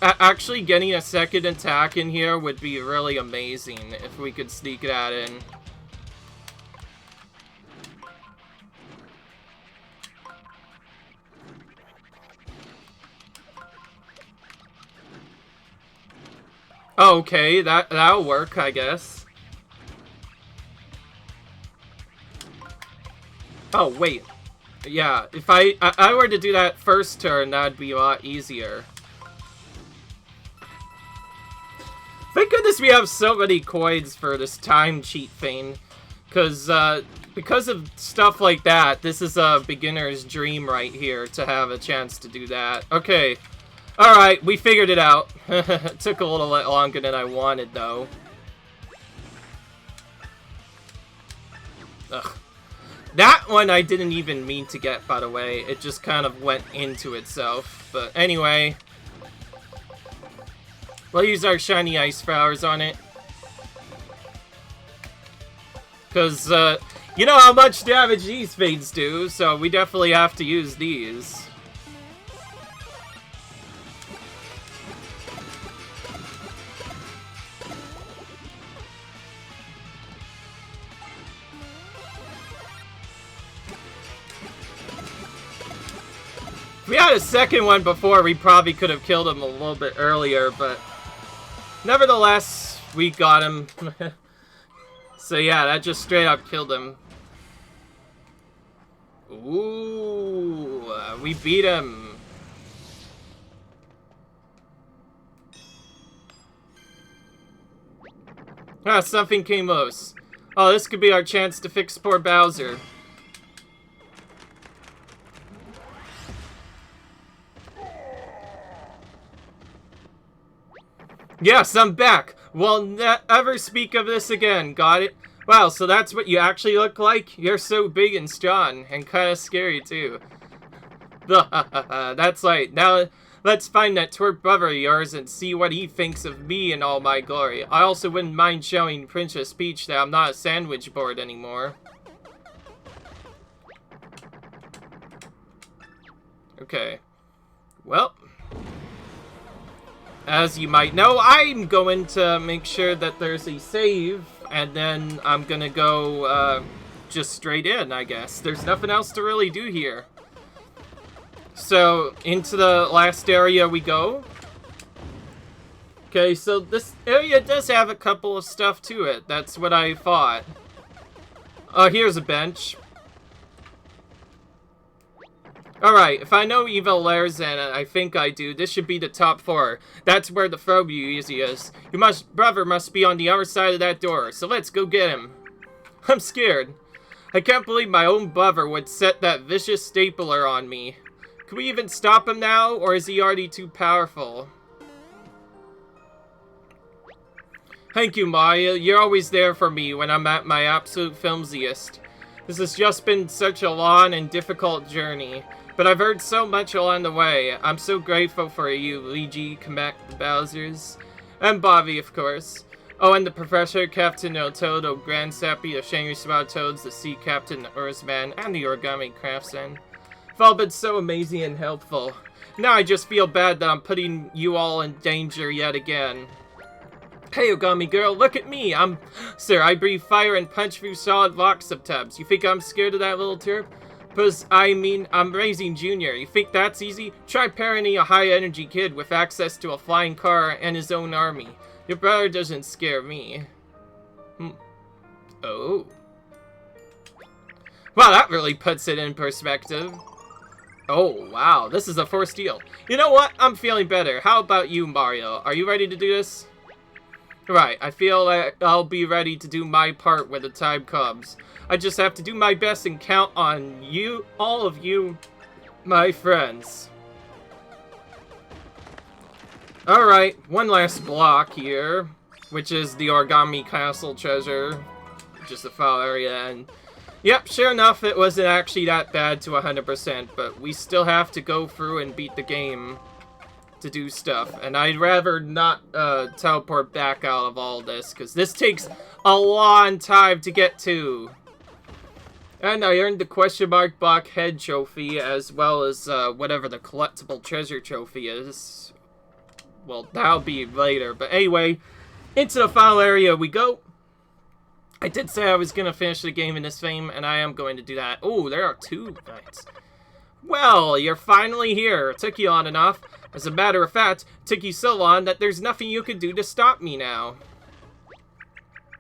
actually getting a second attack in here would be really amazing if we could sneak that in. Okay, that'll work, I guess. Oh, wait. Yeah, if I were to do that first turn, that'd be a lot easier. Thank goodness we have so many coins for this time cheat thing. Because of stuff like that, this is a beginner's dream right here, to have a chance to do that. Okay. Alright, we figured it out. It took a little bit longer than I wanted, though. Ugh. That one I didn't even mean to get, by the way. It just kind of went into itself. But anyway. We'll use our shiny ice flowers on it. Because, you know how much damage these things do, so we definitely have to use these. If we had a second one before, we probably could have killed him a little bit earlier, but nevertheless, we got him. So yeah, that just straight up killed him. Ooh, we beat him. Ah, something came loose. Oh, this could be our chance to fix poor Bowser. Yes, I'm back. Will never speak of this again. Got it? Wow, so that's what you actually look like? You're so big and strong, and kinda scary too. That's right. Now, let's find that twerp brother of yours and see what he thinks of me in all my glory. I also wouldn't mind showing Princess Peach that I'm not a sandwich board anymore. Okay. Well, as you might know, I'm going to make sure that there's a save, and then I'm gonna go, just straight in, I guess. There's nothing else to really do here. So, into the last area we go. Okay, so this area does have a couple of stuff to it. That's what I thought. Oh, here's a bench. Alright, if I know Evil Lairs, and I think I do, this should be the top floor. That's where the Frobueasy is. Brother must be on the other side of that door, so let's go get him. I'm scared. I can't believe my own brother would set that vicious stapler on me. Can we even stop him now, or is he already too powerful? Thank you, Maya. You're always there for me when I'm at my absolute filmsiest. This has just been such a long and difficult journey. But I've heard so much along the way. I'm so grateful for you, Luigi, Kamek, the Bowsers, and Bobby, of course. Oh, and the Professor, Captain Toad, Grand Sappy, the Shangri-La Toads, the Sea Captain, the Earthman, and the Origami Craftsman. You've all been so amazing and helpful. Now I just feel bad that I'm putting you all in danger yet again. Hey, Origami girl, look at me! Sir, I breathe fire and punch through solid rock sometimes. You think I'm scared of that little turp? Because, I mean, I'm raising Junior. You think that's easy? Try parenting a high-energy kid with access to a flying car and his own army. Your brother doesn't scare me. Oh. Wow, that really puts it in perspective. Oh, wow, this is a forced deal. You know what? I'm feeling better. How about you, Mario? Are you ready to do this? Right, I feel like I'll be ready to do my part when the time comes. I just have to do my best and count on you, all of you, my friends. Alright, one last block here, which is the Origami Castle treasure, just the file area, and yep, sure enough, it wasn't actually that bad to 100%, but we still have to go through and beat the game to do stuff, and I'd rather not teleport back out of all this, because this takes a long time to get to. And I earned the question mark block head trophy, as well as whatever the collectible treasure trophy is. Well, that'll be later, but anyway, into the final area we go. I did say I was going to finish the game in this frame, and I am going to do that. Oh, there are 2 nights. Well, you're finally here. It took you long enough. As a matter of fact, it took you so long that there's nothing you can do to stop me now.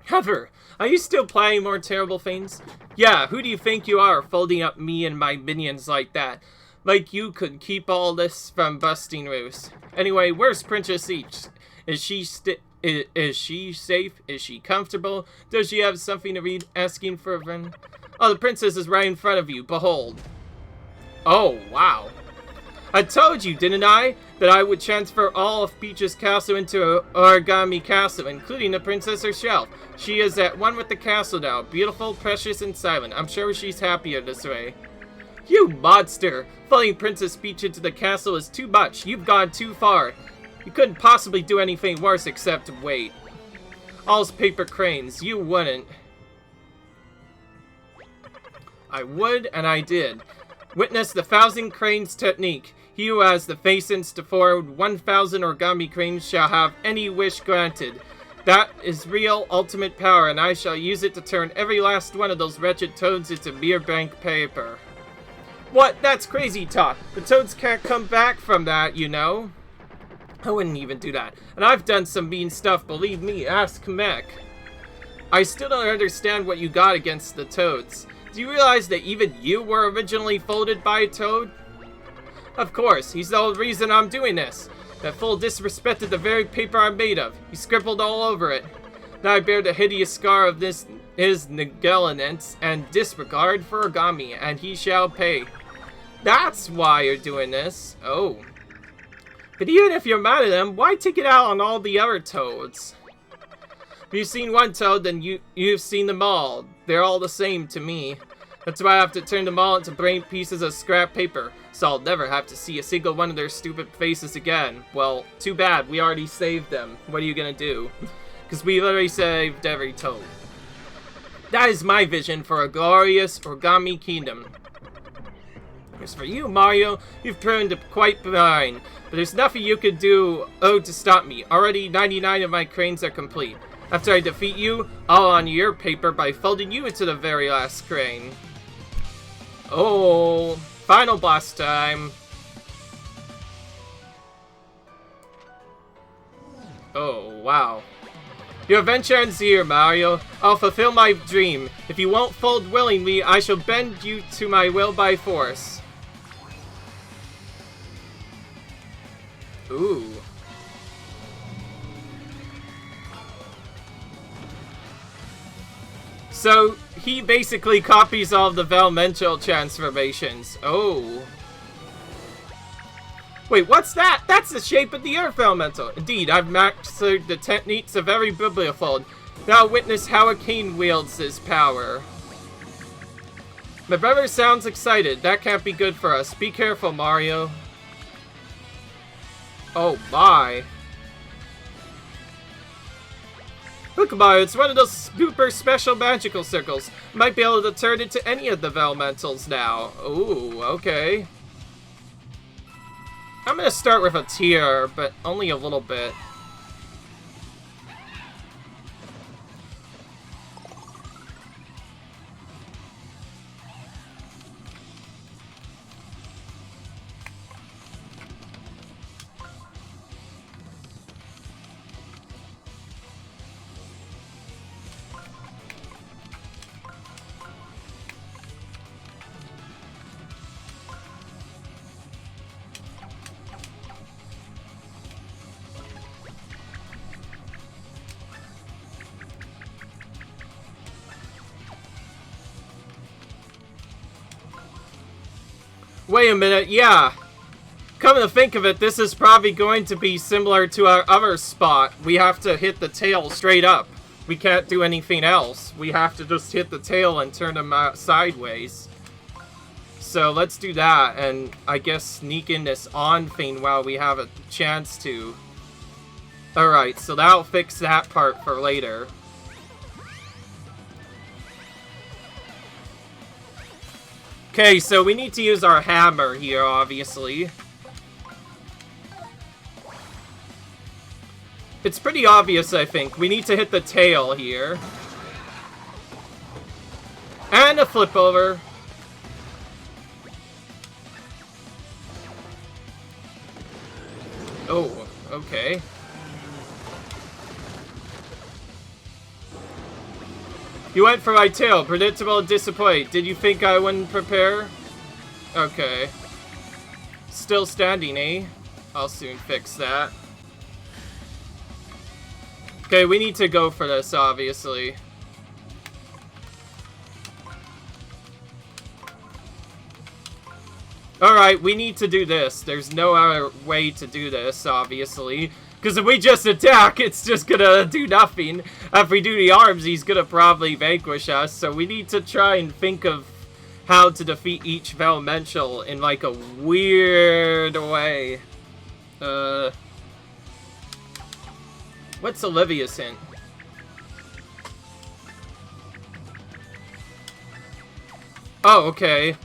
However, are you still planning more terrible things? Yeah, who do you think you are, folding up me and my minions like that? Like you could keep all this from busting loose. Anyway, where's Princess Peach? Is she safe? Is she comfortable? Does she have something to read? Asking for a friend? Oh, the princess is right in front of you. Behold. Oh, wow. I told you, didn't I, that I would transfer all of Peach's castle into Origami Castle, including the princess herself. She is at one with the castle now, beautiful, precious, and silent. I'm sure she's happier this way. You monster! Following Princess Peach into the castle is too much. You've gone too far. You couldn't possibly do anything worse except wait. All's paper cranes. You wouldn't. I would, and I did. Witness the 1,000 cranes technique. He who has the patience to forward 1,000 origami cranes shall have any wish granted. That is real ultimate power, and I shall use it to turn every last one of those wretched toads into mere blank paper. What? That's crazy talk. The toads can't come back from that, you know. I wouldn't even do that. And I've done some mean stuff, believe me. Ask Mech. I still don't understand what you got against the toads. Do you realize that even you were originally folded by a toad? Of course, he's the whole reason I'm doing this. That fool disrespected the very paper I'm made of. He scribbled all over it. Now I bear the hideous scar of his negligence and disregard for origami, and he shall pay. That's why you're doing this. Oh. But even if you're mad at him, why take it out on all the other toads? If you've seen one toad, then you've seen them all. They're all the same to me. That's why I have to turn them all into brain pieces of scrap paper, so I'll never have to see a single one of their stupid faces again. Well, too bad, we already saved them. What are you gonna do? Because we've already saved every toad. That is my vision for a glorious Origami Kingdom. As for you, Mario, you've turned quite benign, but there's nothing you could do to stop me. Already 99 of my cranes are complete. After I defeat you, I'll on your paper by folding you into the very last crane. Oh, final boss time. Oh, wow. Your adventure ends here, Mario. I'll fulfill my dream. If you won't fold willingly, I shall bend you to my will by force. Ooh. So, he basically copies all of the Velmental transformations. Oh. Wait, what's that? That's the shape of the Earth Elemental. Indeed, I've mastered the techniques of every Bibliofold. Now witness how a king wields his power. My brother sounds excited. That can't be good for us. Be careful, Mario. Oh my. Look, Mario, it's one of those super special magical circles. Might be able to turn into any of the Velmentals now. Ooh, okay. I'm gonna start with a tear, but only a little bit. Wait a minute, yeah. Come to think of it, this is probably going to be similar to our other spot. We have to hit the tail straight up. We can't do anything else. We have to just hit the tail and turn them sideways. So let's do that, and I guess sneak in this on thing while we have a chance to. Alright, so that'll fix that part for later. Okay, so we need to use our hammer here, obviously. It's pretty obvious, I think. We need to hit the tail here. And a flip over. Oh, okay. You went for my tail. Predictable and disappointed. Did you think I wouldn't prepare? Okay. Still standing, eh? I'll soon fix that. Okay, we need to go for this, obviously. Alright, we need to do this. There's no other way to do this, obviously. Because if we just attack, it's just gonna do nothing. If we do the arms, he's gonna probably vanquish us. So we need to try and think of how to defeat each Velmental in like a weird way. What's Olivia's hint? Oh, okay.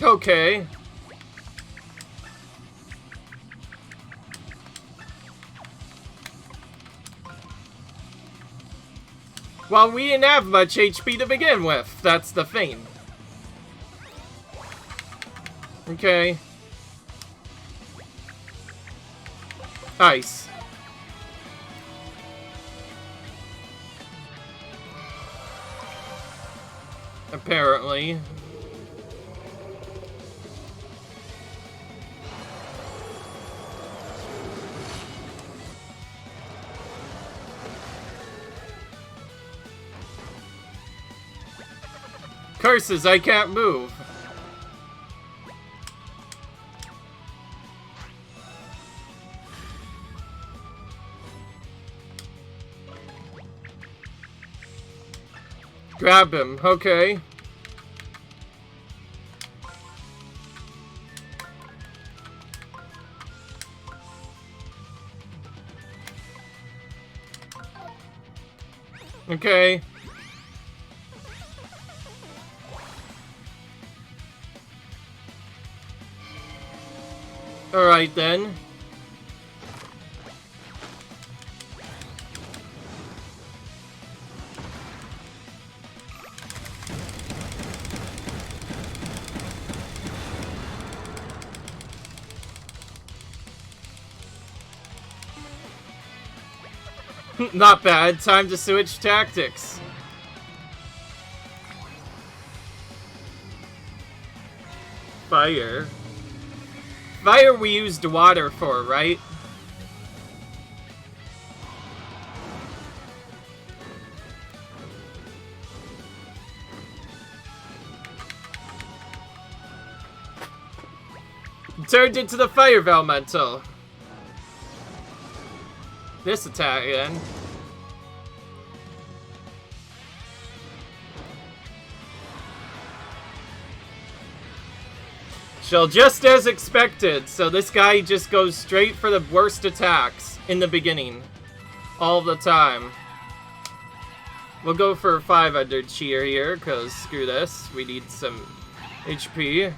Okay. Well, we didn't have much HP to begin with. That's the thing. Okay. Ice. Apparently. Curses, I can't move. Grab him, okay. Okay. Alright then. Not bad. Time to switch tactics. Fire. Fire we used water for, right? Turned into the fire elemental. This attack again. Shell just as expected, so this guy just goes straight for the worst attacks in the beginning. All the time. We'll go for 500 cheer here, because screw this. We need some HP.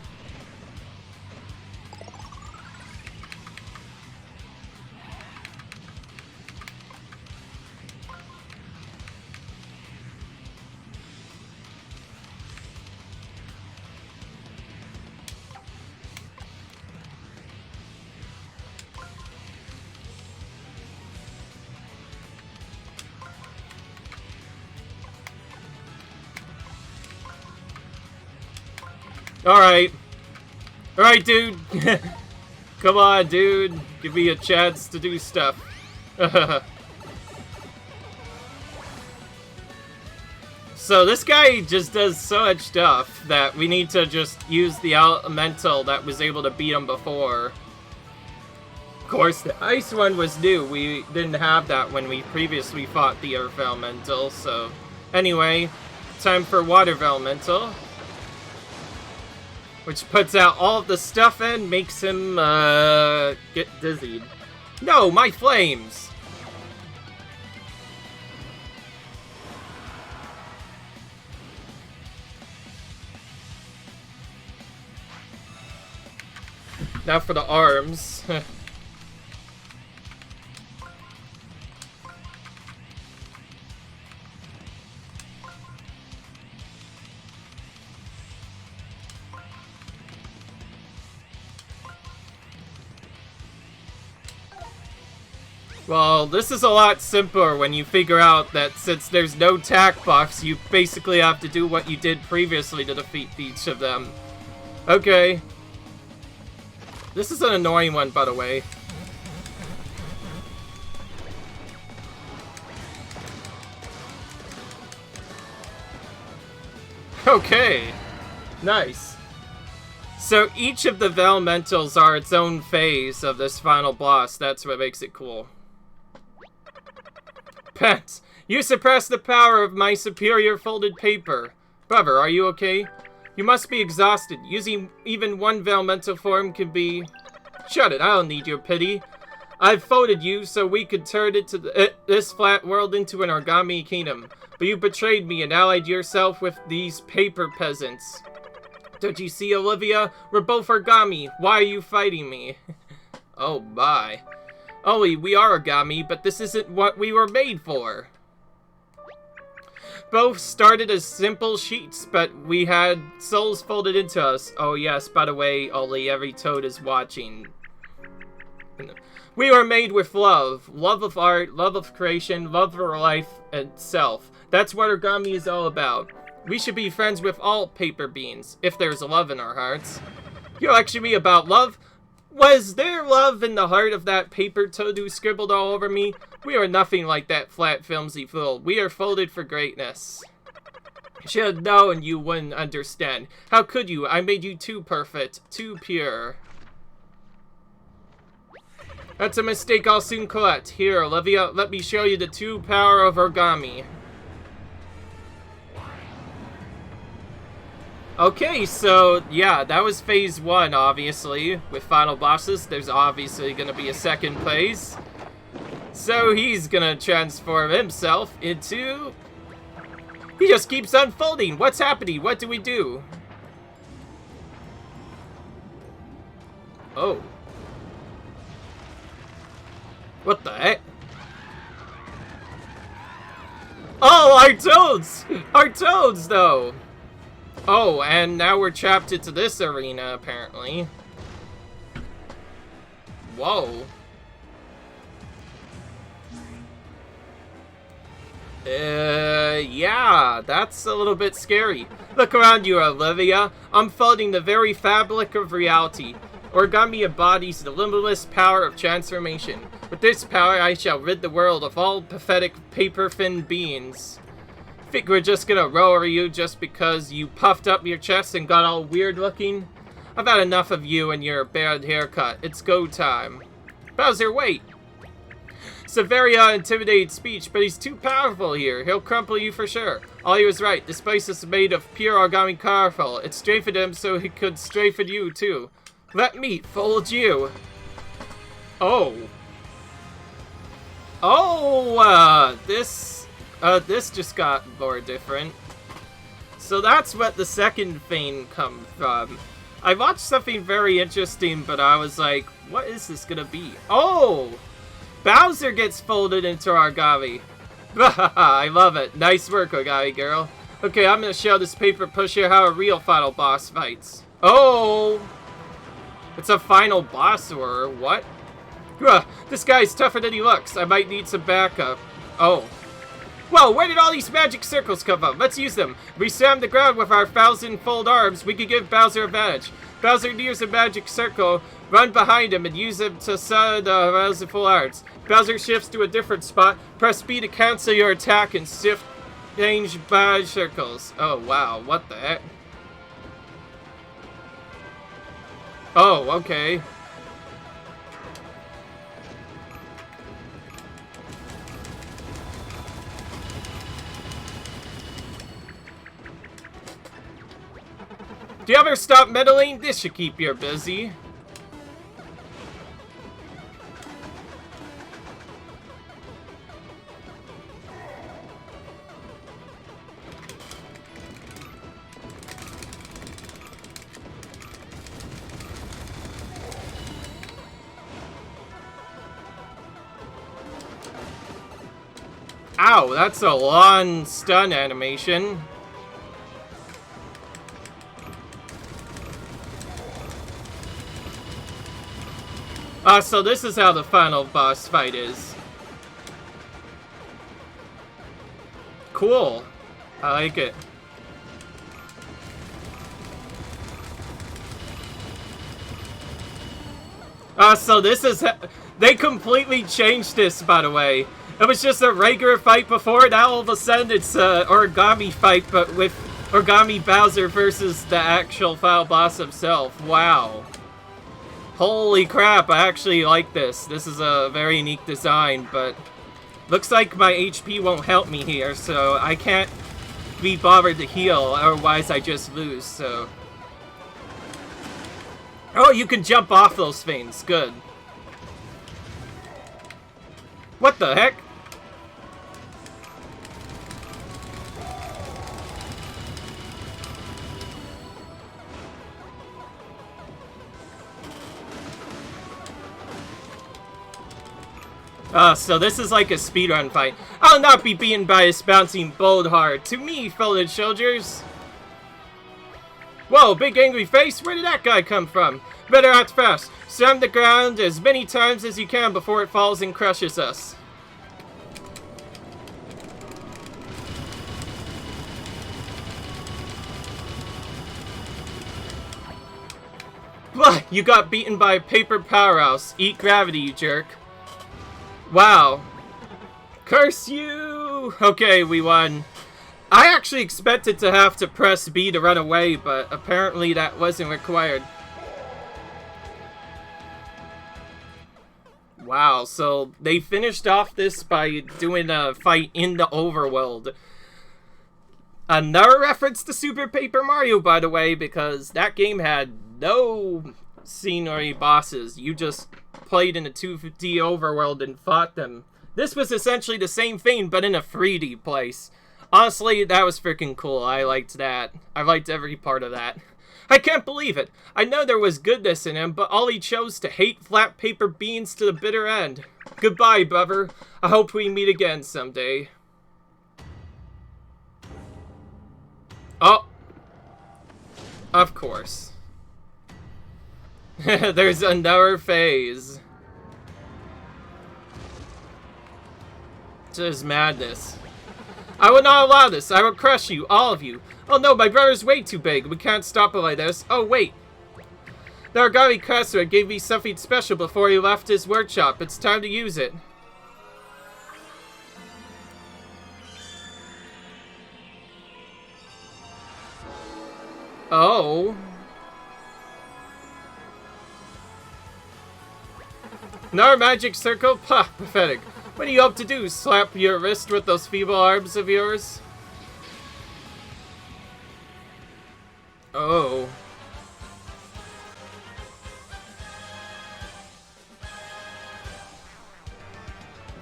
Alright. Alright, dude. Come on, dude. Give me a chance to do stuff. So this guy just does so much stuff that we need to just use the elemental that was able to beat him before. Of course, the ice one was new. We didn't have that when we previously fought the earth elemental, so... Anyway, time for water elemental. Which puts out all of the stuff and makes him, get dizzied. No, my flames! Now for the arms. Well, this is a lot simpler when you figure out that since there's no attack buffs, you basically have to do what you did previously to defeat each of them. Okay. This is an annoying one, by the way. Okay. Nice. So each of the elementals are its own phase of this final boss. That's what makes it cool. You suppress the power of my superior folded paper. Brother, are you okay? You must be exhausted. Using even one elemental form can be... Shut it, I don't need your pity. I've voted you so we could turn this flat world into an Origami Kingdom. But you betrayed me and allied yourself with these paper peasants. Don't you see, Olivia? We're both Origami. Why are you fighting me? Oh my. Ollie, we are Origami, but this isn't what we were made for. Both started as simple sheets, but we had souls folded into us. Oh yes, by the way, Ollie, every toad is watching. We were made with love. Love of art, love of creation, love for life itself. That's what Origami is all about. We should be friends with all paper beings, if there's love in our hearts. You lecture me about love? Was there love in the heart of that paper toad who scribbled all over me? We are nothing like that flat, filmy fool. We are folded for greatness. Should have known you wouldn't understand. How could you? I made you too perfect, too pure. That's a mistake I'll soon correct. Here, Olivia, let me show you the true power of Origami. Okay, so, yeah, that was phase 1, obviously. With final bosses, there's obviously gonna be a second phase. So he's gonna transform himself into... He just keeps unfolding! What's happening? What do we do? Oh. What the heck? Oh, our toads! Our toads, though! Oh, and now we're trapped into this arena, apparently. Whoa. Yeah, that's a little bit scary. Look around you, Olivia. Unfolding the very fabric of reality. Origami embodies the limitless power of transformation. With this power, I shall rid the world of all pathetic paper-thin beings. Think we're just gonna lower you just because you puffed up your chest and got all weird looking? I've had enough of you and your bad haircut. It's go time. Bowser, wait! It's a very intimidating speech, but he's too powerful here. He'll crumple you for sure. Ollie was right. This place is made of pure Origami powerful. It strafed him so he could strafe you too. Let me fold you. Oh. Oh, this just got more different. So that's what the second thing comes from. I watched something very interesting, but I was like, what is this gonna be? Oh! Bowser gets folded into Origami. I love it. Nice work, Origami girl. Okay, I'm gonna show this paper pusher how a real final boss fights. Oh! It's a final boss, or what? This guy's tougher than he looks. I might need some backup. Oh. Whoa, where did all these magic circles come from? Let's use them. If we slam the ground with our 1,000-fold arms, we could give Bowser advantage. Bowser nears a magic circle, run behind him, and use him to summon the 1,000-fold arms. Bowser shifts to a different spot, press B to cancel your attack, and shift change by circles. Oh, wow, what the heck? Oh, okay. Do you ever stop meddling? This should keep you busy. Ow, that's a long stun animation. So this is how the final boss fight is. Cool. I like it. So this is... They completely changed this, by the way. It was just a regular fight before, now all of a sudden it's a Origami fight, but with Origami Bowser versus the actual final boss himself. Wow. Holy crap, I actually like this. This is a very unique design, but looks like my HP won't help me here, so I can't be bothered to heal, otherwise I just lose, so... Oh, you can jump off those things. Good. What the heck? So this is like a speedrun fight. I'll not be beaten by his bouncing bold heart. To me, fellow soldiers. Whoa, big angry face? Where did that guy come from? Better act fast. Slam the ground as many times as you can before it falls and crushes us. Blah! You got beaten by a paper powerhouse. Eat gravity, you jerk. Wow. Curse you! Okay, we won. I actually expected to have to press B to run away, but apparently that wasn't required. Wow, so they finished off this by doing a fight in the overworld. Another reference to Super Paper Mario, by the way, because that game had no scenery bosses. You just played in a 2D overworld and fought them. This was essentially the same thing, but in a 3D place. Honestly, that was freaking cool. I liked that. I liked every part of that. I can't believe it. I know there was goodness in him, but all he chose to hate flat paper beans to the bitter end. Goodbye, brother. I hope we meet again someday. Oh. Of course. There's another phase. Just madness. I will not allow this. I will crush you, all of you. Oh no, my brother's way too big. We can't stop it like this. Oh wait. The Origami Craftsman gave me something special before he left his workshop. It's time to use it. Oh. Another magic circle? Pah, pathetic. What do you hope to do? Slap your wrist with those feeble arms of yours? Oh.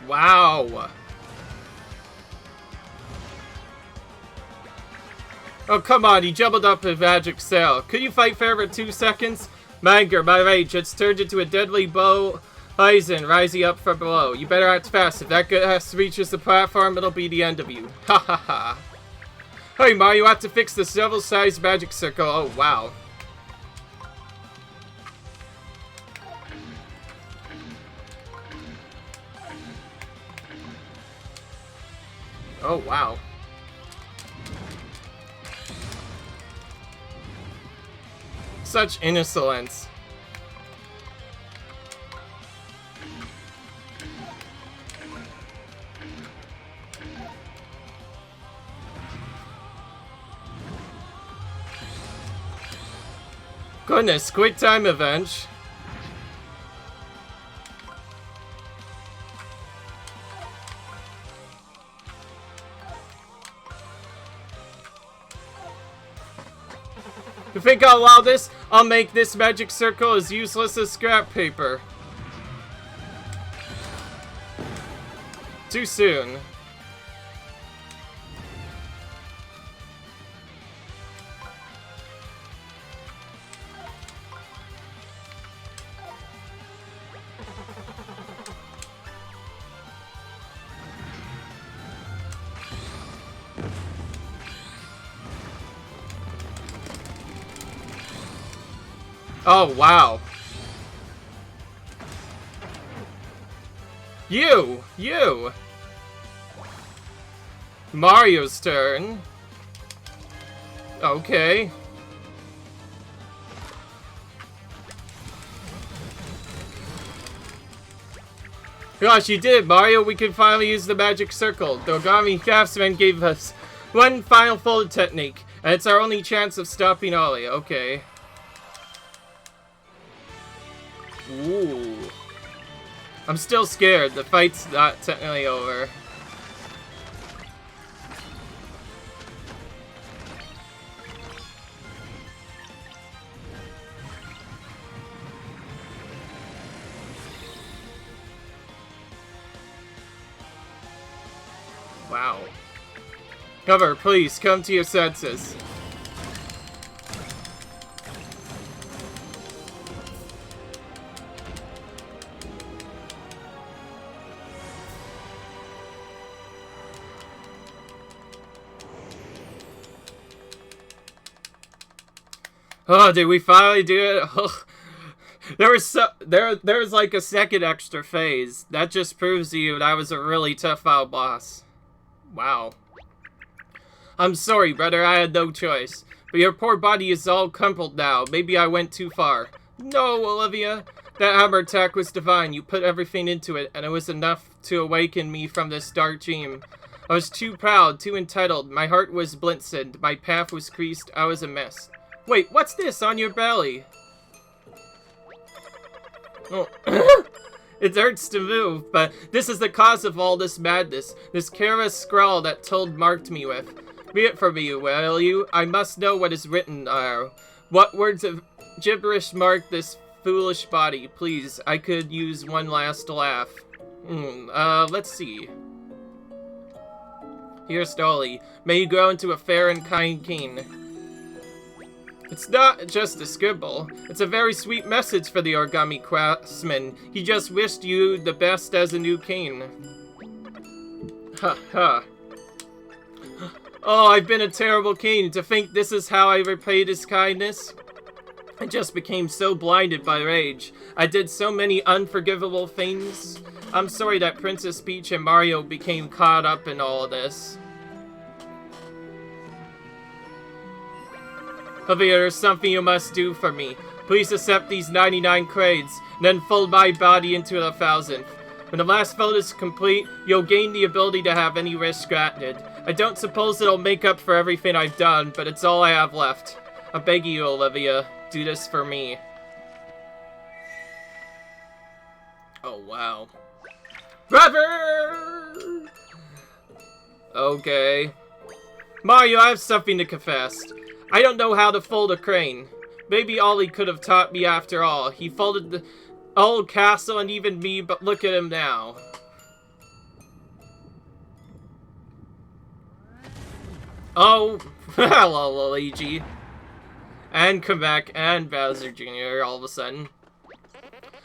Wow. Oh, come on, he jumbled up a magic sail. Could you fight fair for 2 seconds? My anger, my rage, it's turned into a deadly bow. Horizon, rising up from below. You better act fast. If that gas reaches the platform, it'll be the end of you. Ha ha ha. Hey, Mario, you have to fix this devil-sized magic circle. Oh, wow. Oh, wow. Such insolence. Goodness, quick time event. You think I'll allow this? I'll make this magic circle as useless as scrap paper. Too soon. Oh, wow. You! Mario's turn. Okay. Gosh, you did, Mario. We can finally use the magic circle. The Origami Craftsman gave us one final fold technique, and it's our only chance of stopping Ollie. Okay. Ooh. I'm still scared. The fight's not technically over. Wow. Cover, please, come to your senses. Oh, did we finally do it? Oh. There was like a second extra phase. That just proves to you that I was a really tough final boss. Wow. I'm sorry, brother, I had no choice. But your poor body is all crumpled now. Maybe I went too far. No, Olivia. That hammer attack was divine. You put everything into it, and it was enough to awaken me from this dark dream. I was too proud, too entitled. My heart was blistered. My path was creased. I was a mess. Wait, what's this on your belly? Oh. It hurts to move, but this is the cause of all this madness. This careless scrawl that Toad marked me with. Read it for me, will you? I must know what is written there. What words of gibberish mark this foolish body? Please, I could use one last laugh. Let's see. Here's Dolly. May you grow into a fair and kind king. It's not just a scribble. It's a very sweet message for the origami craftsman. He just wished you the best as a new king. Ha ha. Oh, I've been a terrible king. To think this is how I repaid his kindness? I just became so blinded by rage. I did so many unforgivable things. I'm sorry that Princess Peach and Mario became caught up in all of this. Olivia, there's something you must do for me. Please accept these 99 cranes, then fold my body into the 1000th. When the last fold is complete, you'll gain the ability to have any wish granted. I don't suppose it'll make up for everything I've done, but it's all I have left. I'm begging you, Olivia, do this for me. Oh, wow. Brother! Okay. Mario, I have something to confess. I don't know how to fold a crane. Maybe Ollie could have taught me after all. He folded the old castle and even me, but look at him now. Oh, hello, Luigi. And Kamek and Bowser Jr. all of a sudden.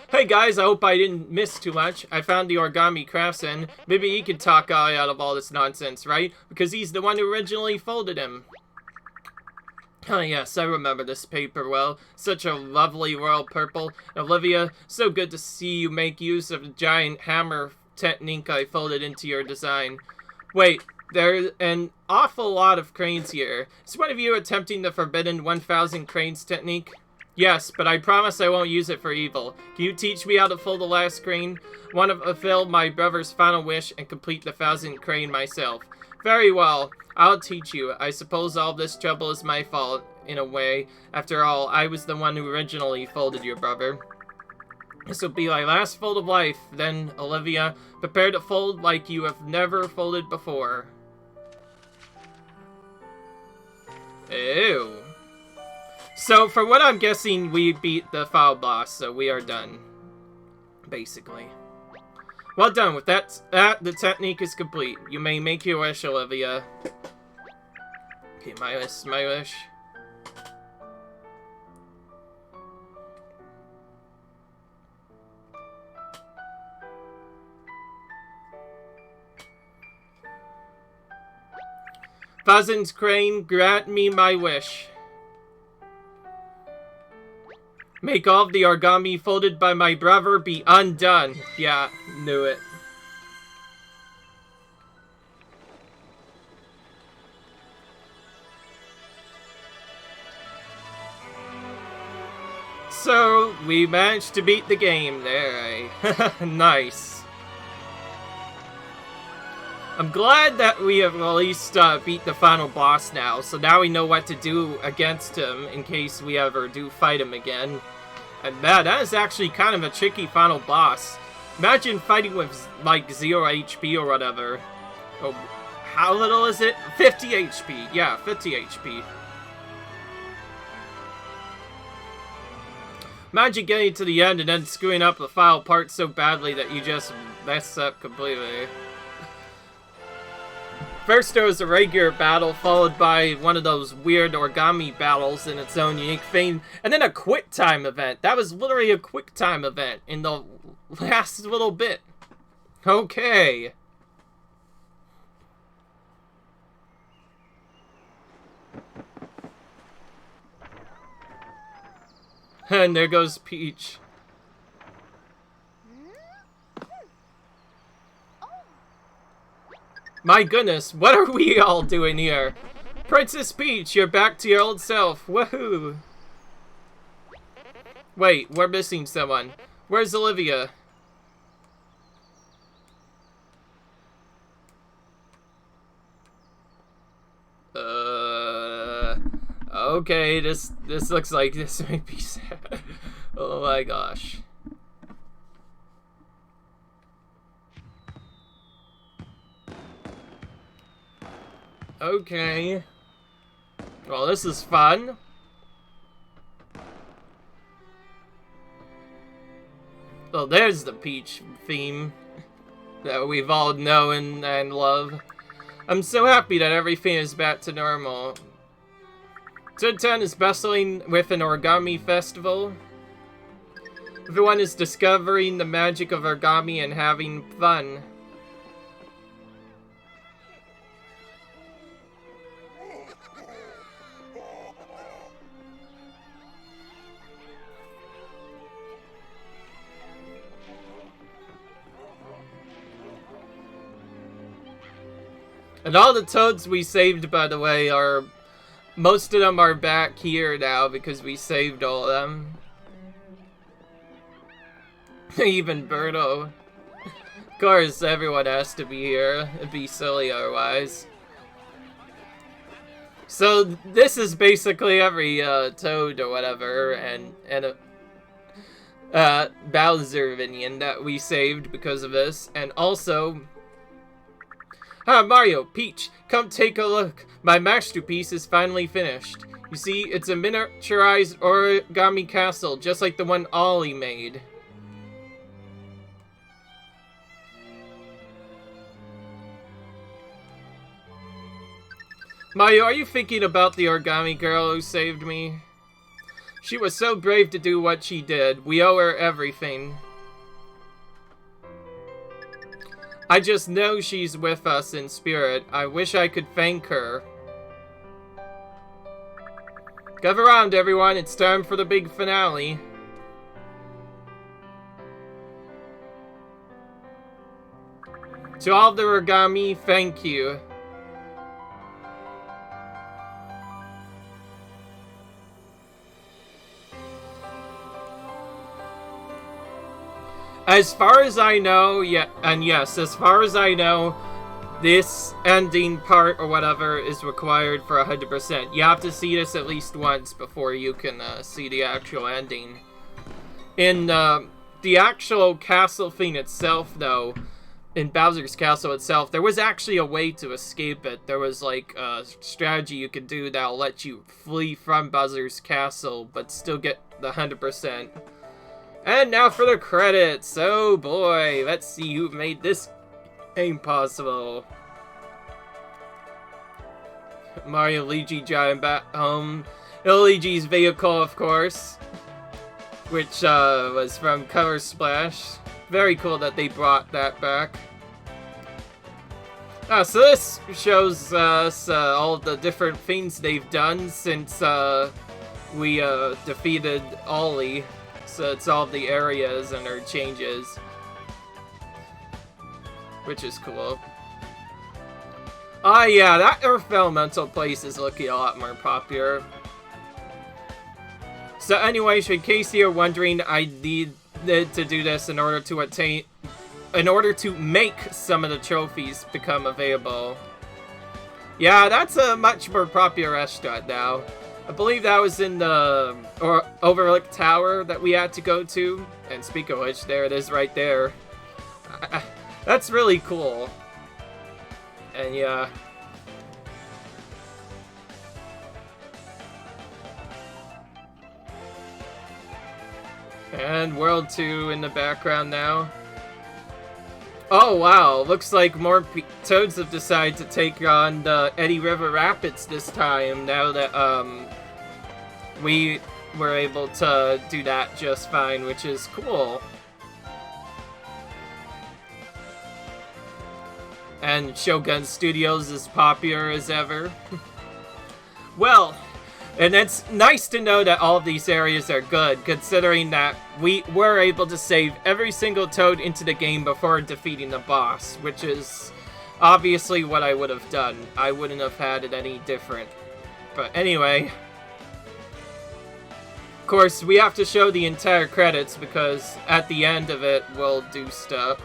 Hey guys, I hope I didn't miss too much. I found the origami craftsman. Maybe he could talk Ollie out of all this nonsense, right? Because he's the one who originally folded him. Oh yes, I remember this paper well. Such a lovely royal purple. Olivia, so good to see you make use of the giant hammer technique I folded into your design. Wait, there's an awful lot of cranes here. Is one of you attempting the forbidden 1000 cranes technique? Yes, but I promise I won't use it for evil. Can you teach me how to fold the last crane? I want to fulfill my brother's final wish and complete the 1000th crane myself. Very well, I'll teach you. I suppose all this trouble is my fault, in a way. After all, I was the one who originally folded your brother. This will be my last fold of life, then, Olivia. Prepare to fold like you have never folded before. Ew. So, for what I'm guessing, we beat the final boss, so we are done. Basically. Well done. With that, the technique is complete. You may make your wish, Olivia. Okay, my wish. Thousand's crane, grant me my wish. Make all of the origami folded by my brother be undone. Yeah, knew it. So, we managed to beat the game there, eh? Nice. I'm glad that we have at least beat the final boss now, so now we know what to do against him in case we ever do fight him again. And man, that is actually kind of a tricky final boss. Imagine fighting with, like, 0 HP or whatever. Oh, how little is it? 50 HP. Yeah, 50 HP. Imagine getting to the end and then screwing up the final part so badly that you just mess up completely. First there was a regular battle, followed by one of those weird origami battles in its own unique theme, and then a quick time event. That was literally a quick time event in the last little bit. Okay. And there goes Peach. My goodness, what are we all doing here? Princess Peach, you're back to your old self. Woohoo! Wait, we're missing someone. Where's Olivia? Okay, this looks like this might be sad. Oh my gosh. Okay. Well, this is fun. Well, there's the Peach theme that we've all known and love. I'm so happy that everything is back to normal. Town is bustling with an origami festival. Everyone is discovering the magic of origami and having fun. And all the toads we saved, by the way, are... most of them are back here now because we saved all of them. Even Birdo. Of course, everyone has to be here. It'd be silly otherwise. So, this is basically every toad or whatever, and a Bowser minion that we saved because of this. And also... Ah, Mario, Peach, come take a look. My masterpiece is finally finished. You see, it's a miniaturized origami castle, just like the one Ollie made. Mario, are you thinking about the origami girl who saved me? She was so brave to do what she did. We owe her everything. I just know she's with us in spirit. I wish I could thank her. Gather around, everyone. It's time for the big finale. To all the origami, thank you. As far as I know, yes, as far as I know, this ending part or whatever is required for 100%. You have to see this at least once before you can see the actual ending. In the actual castle thing itself, though, in Bowser's Castle itself, there was actually a way to escape it. There was like a strategy you could do that'll let you flee from Bowser's Castle, but still get the 100%. And now for the credits. Oh boy, let's see who made this game possible. Mario, Luigi, Giant back home. Luigi's vehicle, of course, which was from Cover Splash. Very cool that they brought that back. So this shows us all the different things they've done since we defeated Ollie. So it's all the areas and their changes, which is cool. Oh yeah, that Earth Elemental place is looking a lot more popular. So anyways, in case you're wondering, I needed to do this in order to make some of the trophies become available. Yeah, that's a much more popular restaurant now. I believe that was in the Overlook Tower that we had to go to. And speaking of which, there it is right there. That's really cool. And yeah. And World 2 in the background now. Oh wow, looks like more Toads have decided to take on the Eddy River Rapids this time, now that, we were able to do that just fine, which is cool. And Shogun Studios is popular as ever. Well, and it's nice to know that all of these areas are good, considering that we were able to save every single Toad into the game before defeating the boss, which is obviously what I would have done. I wouldn't have had it any different. But anyway, of course, we have to show the entire credits because at the end of it, we'll do stuff.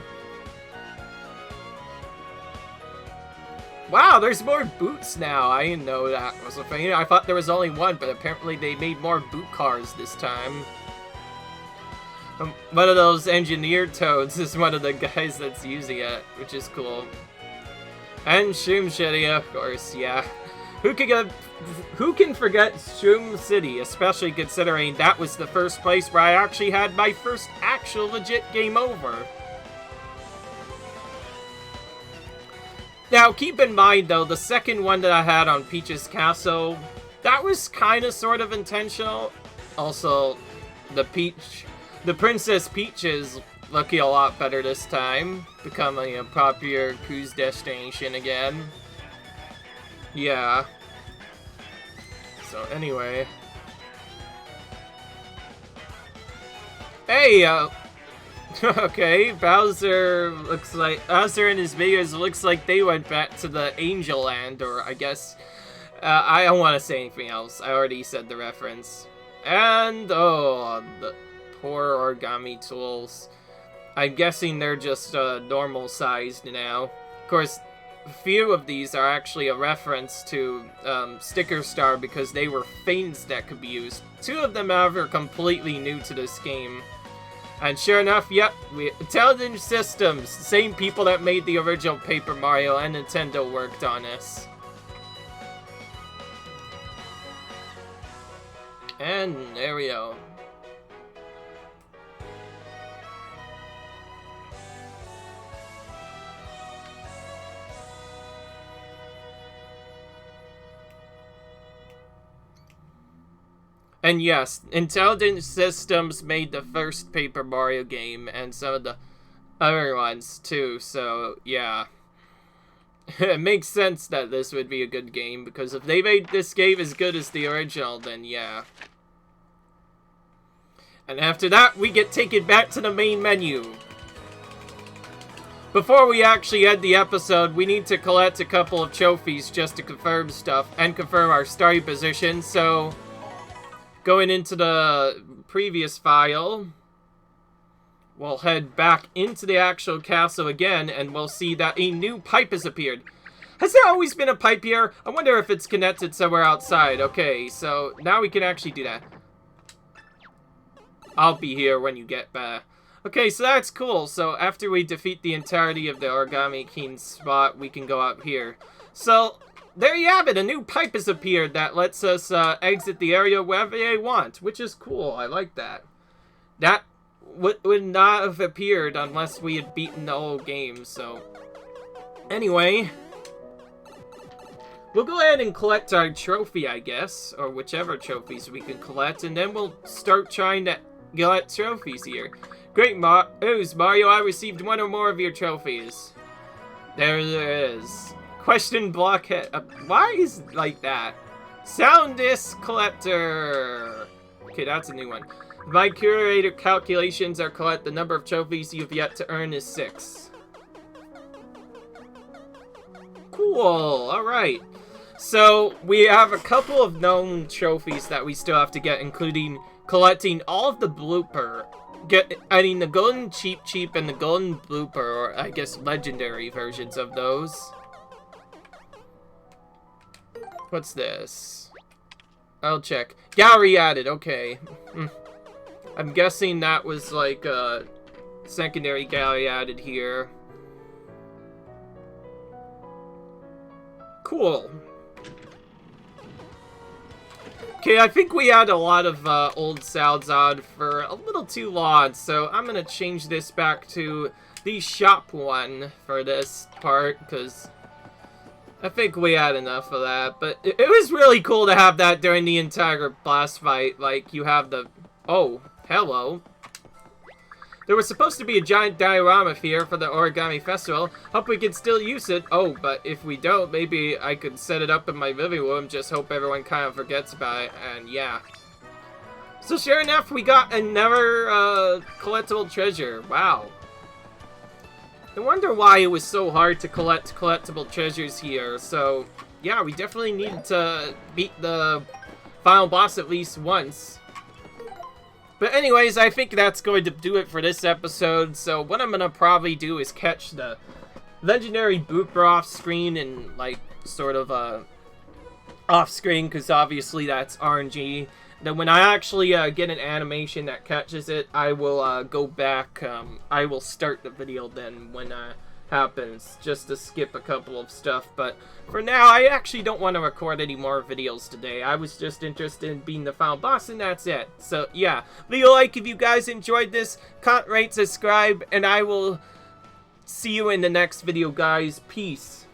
Wow, there's more boots now. I didn't know that was a thing. I thought there was only one, but apparently they made more boot cars this time. One of those engineered Toads is one of the guys that's using it, which is cool. And Shroom City, of course, yeah. Who can forget Shroom City, especially considering that was the first place where I actually had my first actual legit game over. Now, keep in mind, though, the second one that I had on Peach's Castle, that was kind of sort of intentional. Also, the Princess Peach is looking a lot better this time, becoming a popular cruise destination again. Yeah. So, anyway. Hey, okay, Bowser and his videos looks like they went back to the Angel Land, or I guess, I don't want to say anything else. I already said the reference. And, oh, the poor origami tools. I'm guessing they're just, normal sized now. Of course, a few of these are actually a reference to, Sticker Star because they were feints that could be used. Two of them, however, are completely new to this game. And sure enough, yep, Intelligent Systems, same people that made the original Paper Mario, and Nintendo worked on this. And there we go. And yes, Intelligent Systems made the first Paper Mario game, and some of the other ones too, so yeah. It makes sense that this would be a good game, because if they made this game as good as the original, then yeah. And after that, we get taken back to the main menu. Before we actually end the episode, we need to collect a couple of trophies just to confirm stuff, and confirm our starting position, so going into the previous file, we'll head back into the actual castle again, and we'll see that a new pipe has appeared. Has there always been a pipe here? I wonder if it's connected somewhere outside. Okay, so now we can actually do that. I'll be here when you get back. Okay, so that's cool. So after we defeat the entirety of the Origami King spot, we can go out here. So there you have it, a new pipe has appeared that lets us exit the area wherever they want, which is cool. I like that. That would not have appeared unless we had beaten the whole game, so anyway, we'll go ahead and collect our trophy, I guess, or whichever trophies we can collect, and then we'll start trying to get trophies here. Great news, Mario, I received one or more of your trophies. There it is. Question blockhead. Why is it like that? Sound disc collector. Okay, that's a new one. My curator calculations are correct. The number of trophies you've yet to earn is 6. Cool. Alright. So, we have a couple of known trophies that we still have to get, including collecting all of the blooper. The golden cheap and the golden blooper, or I guess legendary versions of those. What's this? I'll check. Gallery added, okay. I'm guessing that was like a secondary gallery added here. Cool. Okay, I think we had a lot of old sounds on for a little too long, so I'm gonna change this back to the shop one for this part, because I think we had enough of that. But it was really cool to have that during the entire boss fight. Like, you have the... Oh, hello. There was supposed to be a giant diorama here for the Origami Festival. Hope we can still use it. Oh, but if we don't, maybe I could set it up in my living room. Just hope everyone kind of forgets about it. And yeah. So sure enough, we got another collectible treasure. Wow. I wonder why it was so hard to collect collectible treasures here. So yeah, we definitely need to beat the final boss at least once. But anyways, I think that's going to do it for this episode. So what I'm going to probably do is catch the legendary Booper off screen and like sort of off screen, because obviously that's RNG. Then when I actually get an animation that catches it, I will go back. I will start the video then when happens, just to skip a couple of stuff. But for now, I actually don't want to record any more videos today. I was just interested in being the final boss, and that's it. So yeah, leave a like if you guys enjoyed this, comment, rate, subscribe, and I will see you in the next video, guys. Peace.